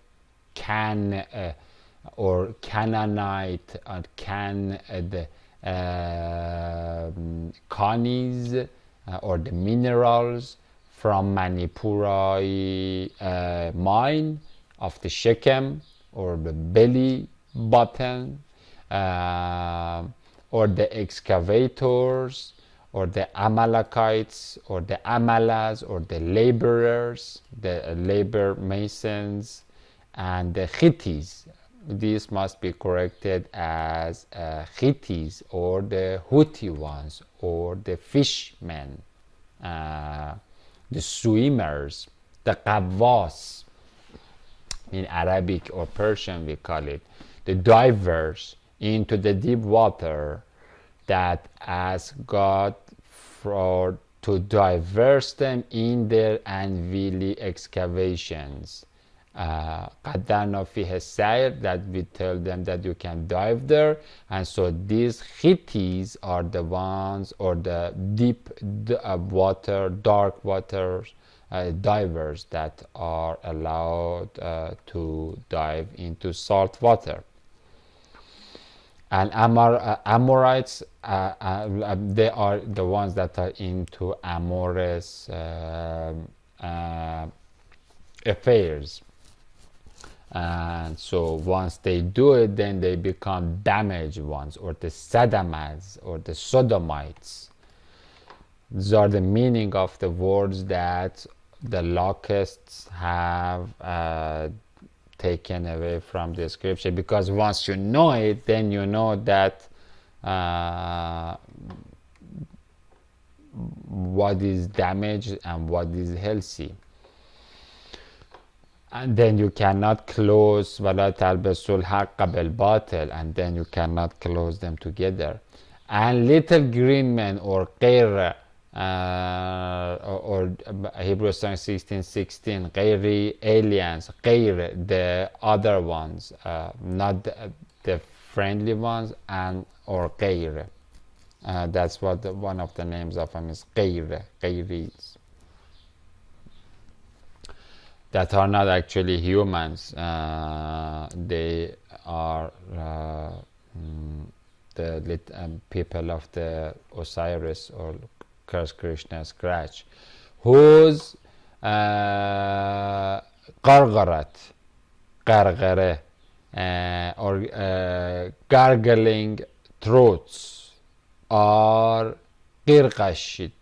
can or Canaanite or Canis or the minerals from Manipurai mine of the Shechem or the belly button, or the excavators or the Amalekites or the Amalas or the laborers, the labor masons, and the Hittites. These must be corrected as Hittites or the Houthi ones or the fishmen, the swimmers, the Qawwas. In Arabic or Persian we call it the divers into the deep water, that ask God for to diverse them in their unwieldy excavations. قدرنا فيه السير, that we tell them that you can dive there. And so these Hittites are the ones, or the deep water, dark waters divers that are allowed to dive into salt water. And Amorites, they are the ones that are into amorous affairs. And so once they do it, then they become damaged ones, or the Sodomites or the Sodomites. These are the meaning of the words that the locusts have taken away from the scripture, because once you know it, then you know that what is damaged and what is healthy. And then you cannot close وَلَا تَلْبَسُوا الْحَقَّ بِالْبَاطِلِ, and then you cannot close them together. And little green men, or qir, or Hebrews 16:16, qiri, aliens, qir, the other ones, not the friendly ones, and or qir. That's what one of the names of them is, qir, qiris, that are not actually humans. They are the people of the Osiris, or Curse Krishna Scratch, whose gargare, or gargling throats are qirqashid,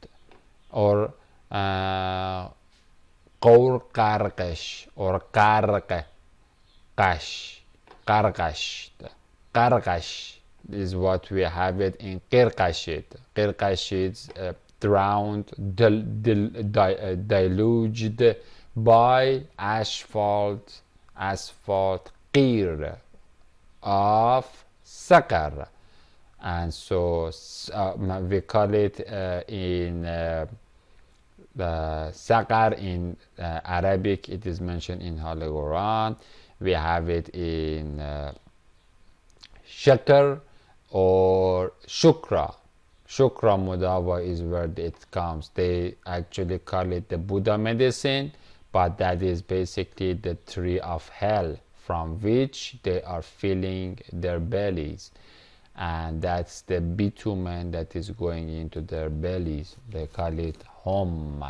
or قور قرقش or قرقش, قرقش is what we have it in قرقشid. قرقشid drowned, deluged by asphalt qir of sakar. And so we call it in the Sakar in Arabic, it is mentioned in Holy Quran. We have it in Shakar or Shukra. Shukra Mudawa is where it comes. They actually call it the Buddha medicine, but that is basically the tree of hell from which they are filling their bellies. And that's the bitumen that is going into their bellies. They call it hom,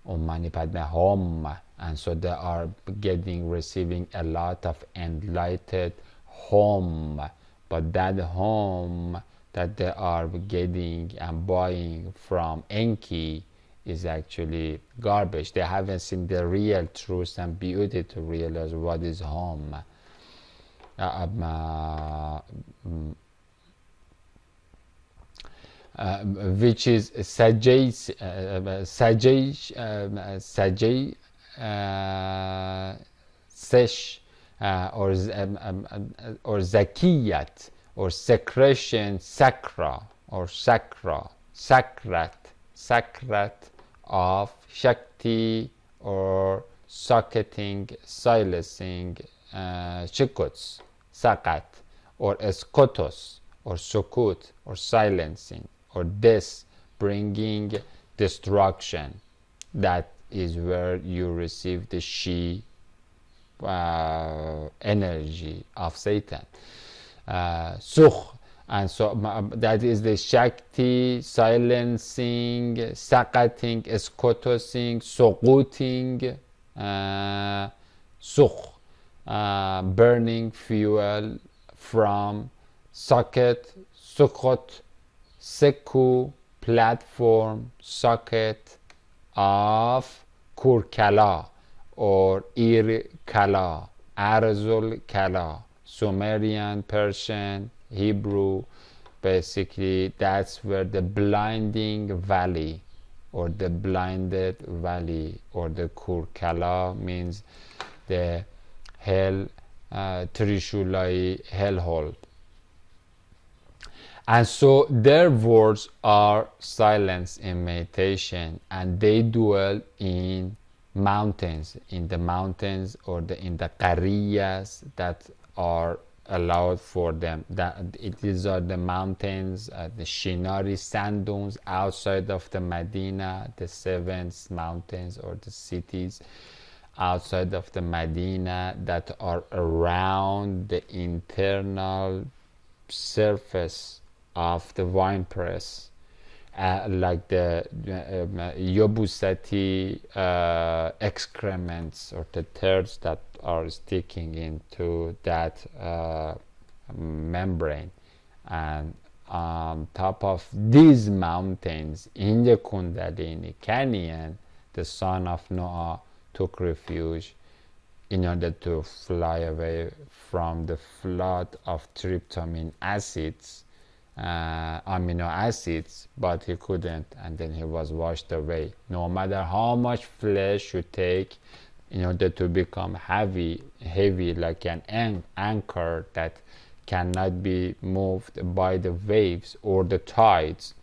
Mani Padme hom. And so they are receiving a lot of enlightened hom. But that hom that they are getting and buying from Enki is actually garbage. They haven't seen the real truth and beauty to realize what is hom. Which is Sajay Sesh, or Zakiyat, or secretion, Sakra, or Sakrat of Shakti, or socketing, silencing, Chikuts, Sakat, or Eskotos, or Sukut, or silencing, or this, bringing destruction. That is where you receive the she energy of Satan. Sukh, and so that is the Shakti, silencing, sakating, skotosing, sokuting, sukh, burning fuel from socket, sukkot, seku, platform, socket of Kurkala or Ir Kala, Arzul Kala, Sumerian, Persian, Hebrew. Basically, that's where the blinding valley or the blinded valley or the Kurkala means the hell, Trishulai hellhole. And so their words are silence in meditation, and they dwell in mountains, in the mountains or in the qariyas that are allowed for them. These are the mountains, the Shinari sand dunes outside of the Medina, the seven mountains or the cities outside of the Medina that are around the internal surface of the wine press, like the Yobusati excrements or the turds that are sticking into that membrane. And on top of these mountains in the Kundalini Canyon, the son of Noah took refuge in order to fly away from the flood of tryptamine acids, amino acids, but he couldn't, and then he was washed away. No matter how much flesh you take in order to become heavy like an anchor that cannot be moved by the waves or the tides,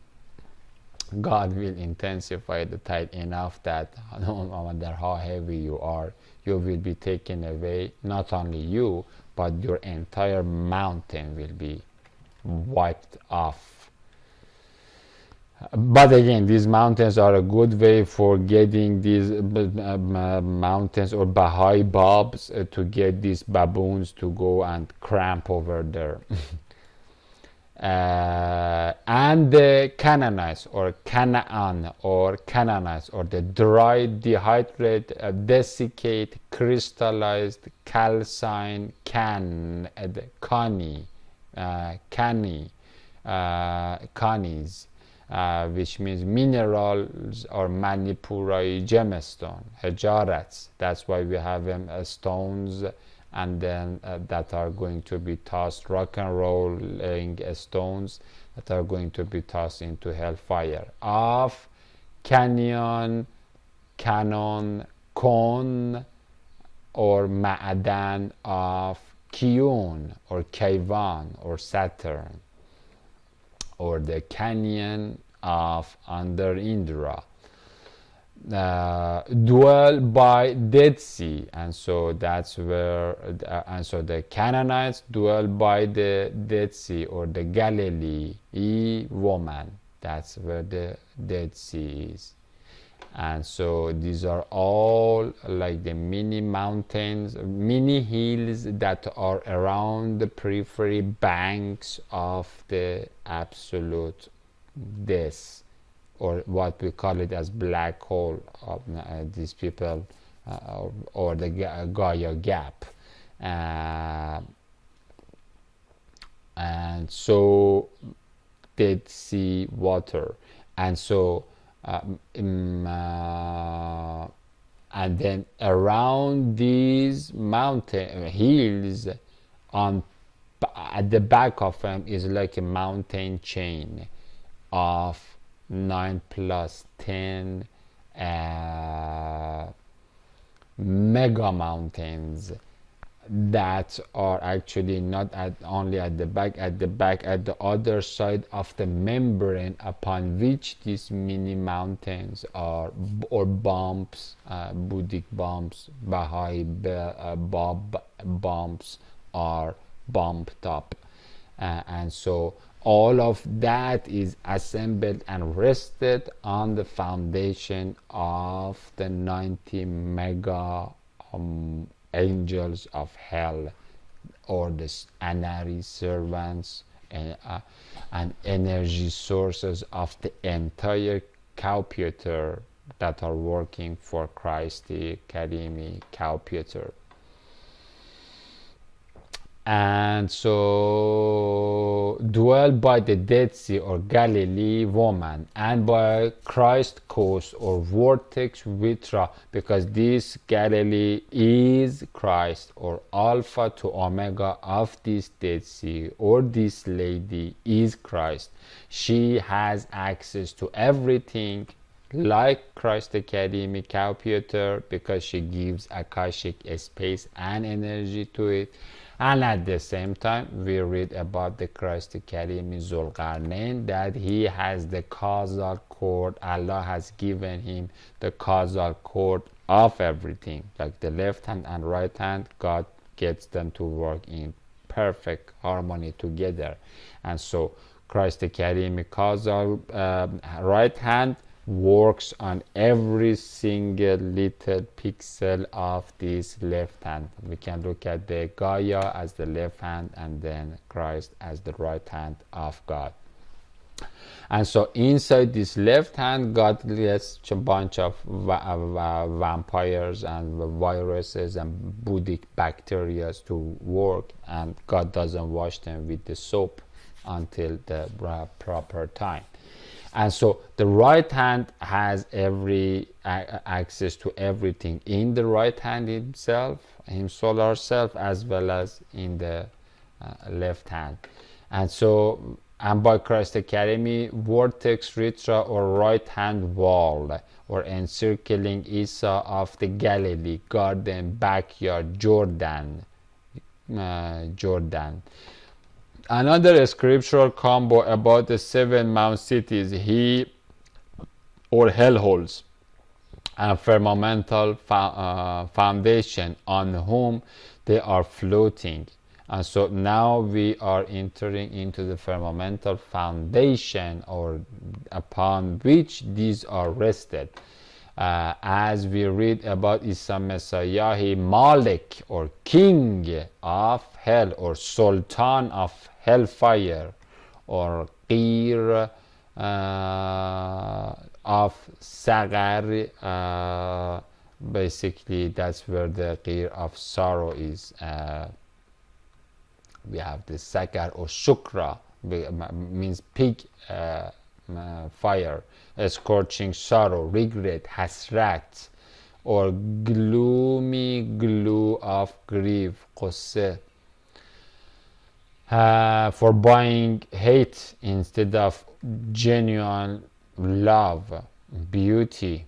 God will intensify the tide enough that no matter how heavy you are, you will be taken away. Not only you, but your entire mountain will be wiped off. But again, these mountains are a good way for getting these mountains or Baha'i Babs to get these baboons to go and cramp over there. And the Canaanites or Canaan or Canaanites or the dried, dehydrated, desiccate, crystallized, calcine, cani, canis, which means minerals or Manipurai gemstone, hajarats. That's why we have stones, and then that are going to be tossed, rock and rolling stones that are going to be tossed into hellfire. Of canyon, canon, kon, or ma'adan of Kiyun or Kayvan or Saturn, or the canyon of under Indra, dwell by Dead Sea, and so that's where and so the Canaanites dwell by the Dead Sea or the Galilee woman. That's where the Dead Sea is. And so these are all like the mini mountains, mini hills that are around the periphery banks of the absolute death, or what we call it as black hole of these people, or the Gaia gap. And so Dead Sea water. And so and then around these mountain hills, at the back of them is like a mountain chain of 9 plus 10 mega mountains that are actually not only at the back, at the other side of the membrane upon which these mini mountains are, or bumps, Buddhic bumps, Baha'i bumps are bumped up. And so all of that is assembled and rested on the foundation of the 90 mega angels of hell, or the Anari servants, and energy sources of the entire computer that are working for Christi Karimi computer. And so dwell by the Dead Sea or Galilee woman, and by Christ coast or vortex Vitra, because this Galilee is Christ, or Alpha to Omega of this Dead Sea, or this lady is Christ. She has access to everything like Christ Academy computer, because she gives Akashic space and energy to it. And at the same time, we read about the Christ Academy Zulqarnain, that he has the causal cord. Allah has given him the causal cord of everything, like the left hand and right hand. God gets them to work in perfect harmony together. And so Christ Academy causal right hand works on every single little pixel of this left hand. We can look at the Gaia as the left hand, and then Christ as the right hand of God. And so inside this left hand, God gets a bunch of vampires and viruses and Buddhic bacteria to work, and God doesn't wash them with the soap until the proper time. And so the right hand has every access to everything in the right hand himself, his solar self, as well as in the left hand. And so, and by Christ Academy, vortex Ritra, or right hand wall, or encircling Isa of the Galilee, garden, backyard, Jordan. Another scriptural combo about the 7 Mount cities, or hellholes, and firmamental foundation on whom they are floating. And so now we are entering into the firmamental foundation, or upon which these are rested. As we read about Isa Messiah, he Malik, or king of hell, or sultan of hellfire, or qir of Sagar. Basically, that's where the qir of sorrow is. We have the Sagar or Shukra, means pig fire, scorching sorrow, regret, hasrat, or gloomy glue of grief, quseh, for buying hate instead of genuine love, beauty,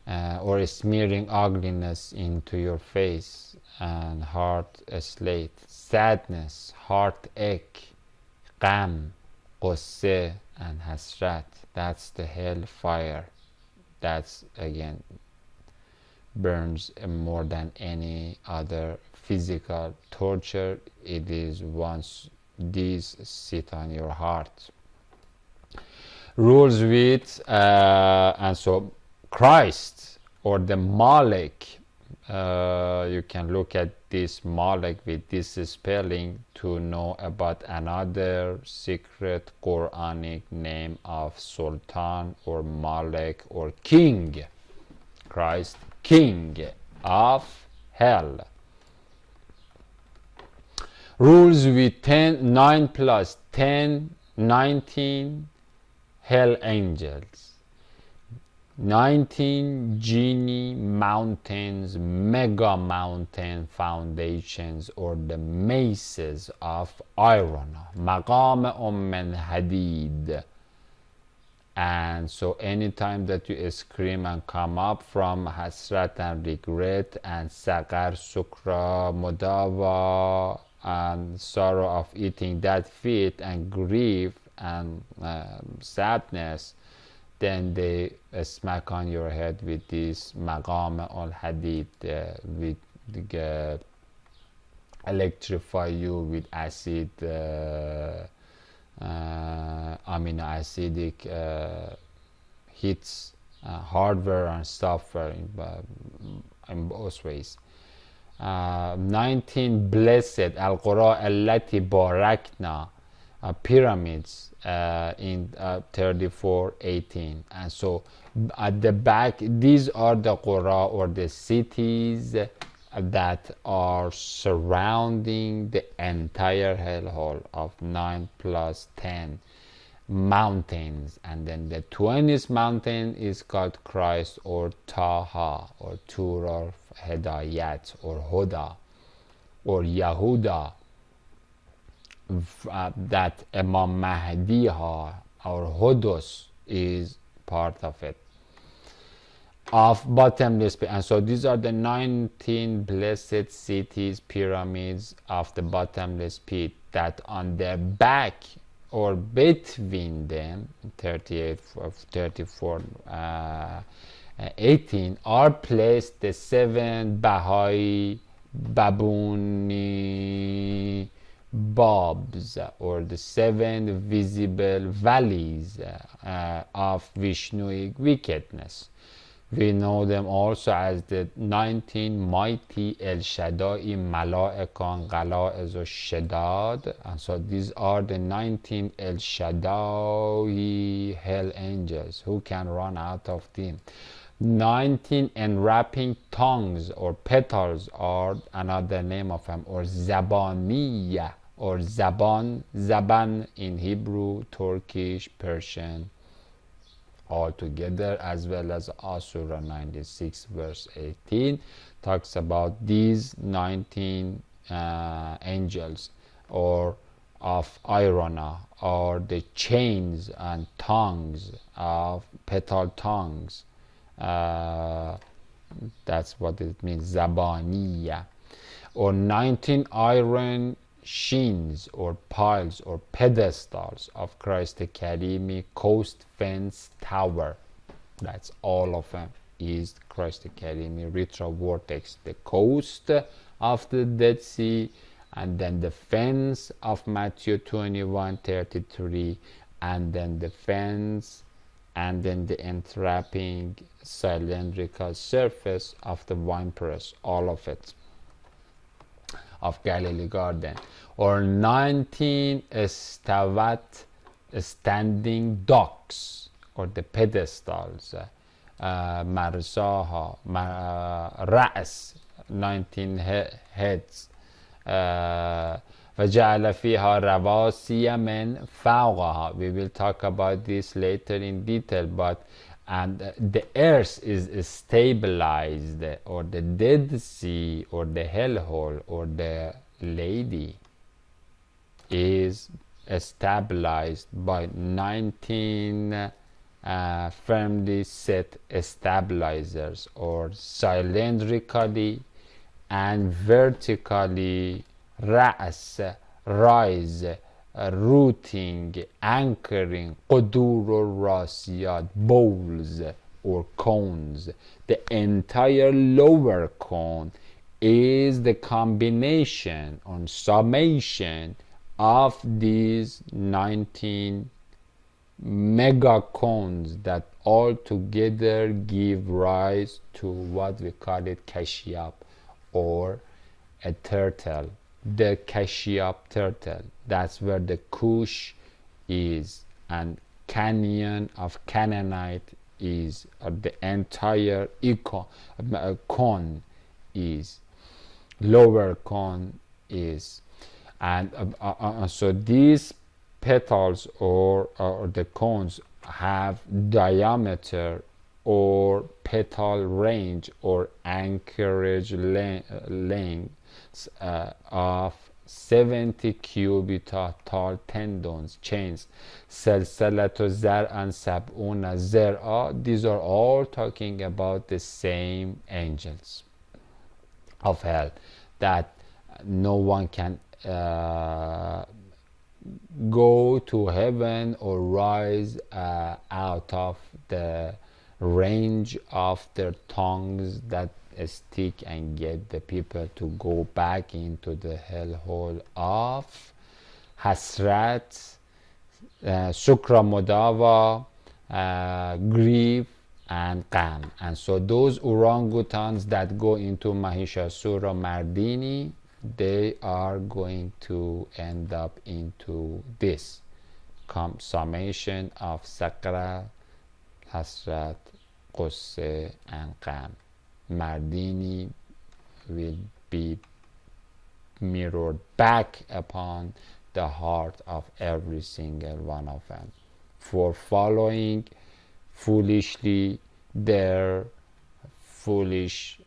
or smearing ugliness into your face and heart slate, sadness, heartache, qam, quseh, and hasrat. That's the hellfire. That's again burns more than any other physical torture. It is once these sit on your heart. Rules with and so Christ, or the Malik, you can look at this Malik with this spelling to know about another secret Quranic name of Sultan, or Malik, or king. Christ, king of hell. Rules with 9 plus 10, 19 hell angels, 19 genie mountains, mega mountain foundations, or the maces of iron, maqam hadid. And so anytime that you scream and come up from hasrat and regret and sagar, sukra, mudawa, and sorrow of eating that feet, and grief and sadness, then they smack on your head with this maqam al-hadid, with electrify you with acid, amino acidic hits, hardware and software in both ways. 19 blessed al-Qura allati barakna pyramids in 34:18. And so at the back, these are the Qura, or the cities that are surrounding the entire hellhole of 9 plus 10 mountains. And then the 20th mountain is called Christ, or Taha, or Tur of Hedayat, or Huda, or Yahuda, that Imam Mahdi or Hudus is part of it, of bottomless pit. And so these are the 19 blessed cities, pyramids of the bottomless pit, that on their back or between them, 38 of 34 18, are placed the 7 Baha'i Babuni Babs, or the 7 visible valleys of Vishnuic wickedness. We know them also as the 19 mighty El Shaddai Mala'ikan Ghala'ez Shadad. And so these are the 19 El Shaddai hell angels who can run out of them. 19 enwrapping tongues or petals are another name of them, or Zabaniya, or Zaban in Hebrew, Turkish, Persian, all together, as well as Asura 96 verse 18 talks about these 19 angels, or of Irona, or the chains and tongues of petal tongues. That's what it means, Zabaniya. Or 19 iron sheens, or piles, or pedestals of Christ the Karimi coast fence tower. That's all of them is Christ the Karimi retro vortex, the coast of the Dead Sea, and then the fence of Matthew 21:33, and then the fence, and then the entrapping cylindrical surface of the winepress, all of it, of Galilee Garden. Or 19 stavat standing docks, or the pedestals, Marsaha, Ras, 19 heads, وَجَعَلَ فِيهَا رَوَاسِيَ مِنْ فَوْقِهَا. We will talk about this later in detail, but and the earth is stabilized, or the Dead Sea, or the hellhole, or the lady is stabilized by 19 firmly set stabilizers, or cylindrically and vertically rise, rooting, anchoring, qudur or rasiyat, bowls or cones. The entire lower cone is the combination or summation of these 19 mega cones that all together give rise to what we call it Kashyap, or a turtle, the Kashyap turtle. That's where the Kush is, and canyon of Canaanite is, or the entire cone is, lower cone is. And so these petals, or the cones, have diameter or petal range or anchorage lengths of 70 cubita tall tendons, chains, salsalatu zar and sab'una zer'a. These are all talking about the same angels of hell, that no one can go to heaven or rise out of the range of their tongues that stick and get the people to go back into the hellhole of Hasrat, Sukra Modawa, grief, and Qam. And so those orangutans that go into Mahishasura Mardini, they are going to end up into this summation of Sakra, Hasrat, Qusse, and Qam. Mardini will be mirrored back upon the heart of every single one of them for following foolishly their foolish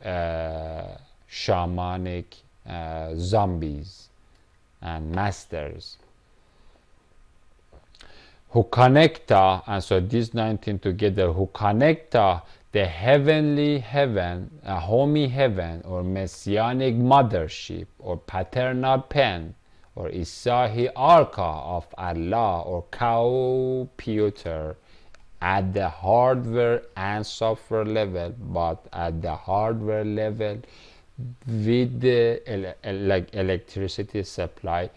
shamanic zombies and masters who connecta, and so these 19 together, who connecta the heavenly heaven, homey heaven, or messianic mothership, or paternal pen, or Isahi Arka of Allah, or computer, at the hardware and software level, but at the hardware level with the like electricity supply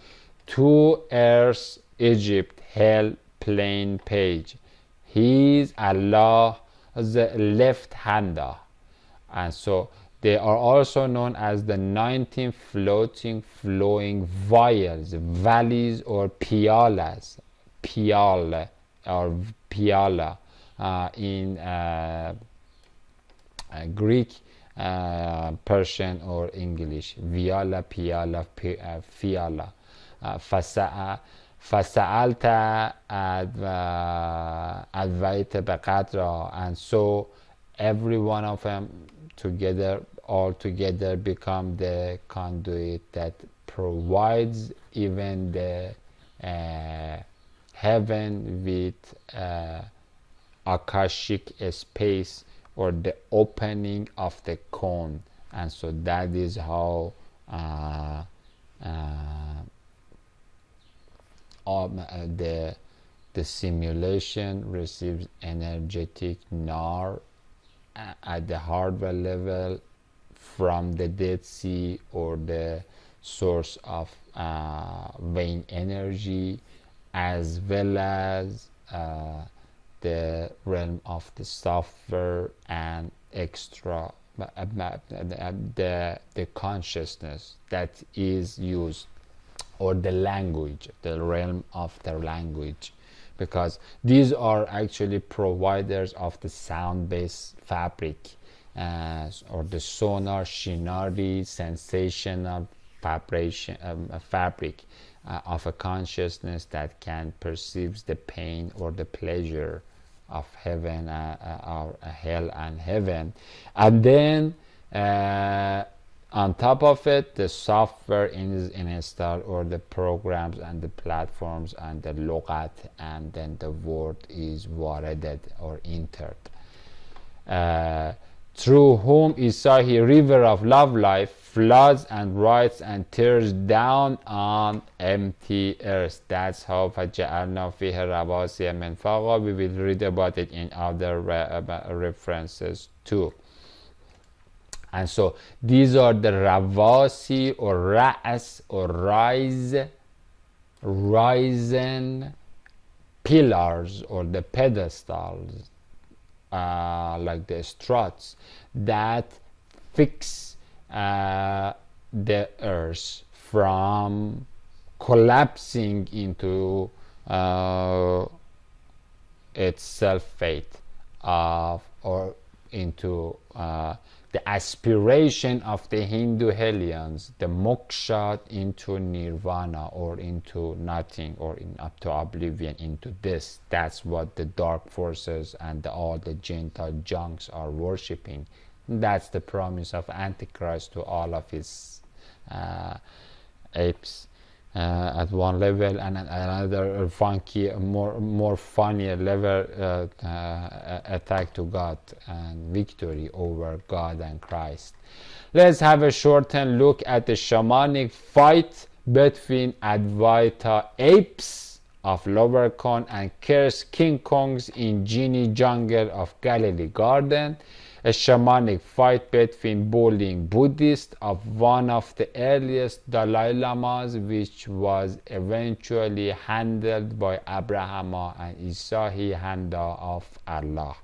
to Earth, Egypt, hell plane page. He is Allah's left hander, and so they are also known as the 19 floating flowing vials, valleys, or pialas, piala or piala in Greek, Persian, or English. Viala, piala, fiala. فَسَأَلْتَ أَدْوَيْتَ بَقَدْرًا, and so every one of them together, all together, become the conduit that provides even the heaven with akashic space, or the opening of the cone. And so that is how the simulation receives energetic nar at the hardware level from the Dead Sea, or the source of vein energy, as well as the realm of the software and extra the consciousness that is used, or the language, the realm of the language, because these are actually providers of the sound-based fabric, or the sonar, shinari, sensational vibration fabric of a consciousness that can perceive the pain or the pleasure of heaven, or hell and heaven. And then on top of it, the software is installed, or the programs and the platforms and the logat, and then the word is waraded or entered, through whom Isahi, river of love life, floods and rides and tears down on empty earth. That's how فَجَعَلْنَا فِيهَا رَوَاسِيَ مِنْ فَوْقِهَا. We will read about it in other references too. And so these are the rawasi, or ra'as, or risen pillars, or the pedestals, like the struts that fix the earth from collapsing into its self-fate of, or into the aspiration of the Hindu Hellions, the moksha, into nirvana, or into nothing, or up to oblivion, into this. That's what the dark forces and all the Gentile junks are worshipping. That's the promise of Antichrist to all of his apes at one level, and another funky, more funnier level attack to God and victory over God and Christ. Let's have a shortened look at the shamanic fight between Advaita apes of Lower Con and cursed King Kongs in Genie Jungle of Galilee Garden. A shamanic fight between bowling Buddhists of one of the earliest Dalai Lamas, which was eventually handled by Abrahama and Isahi Handa of Allah.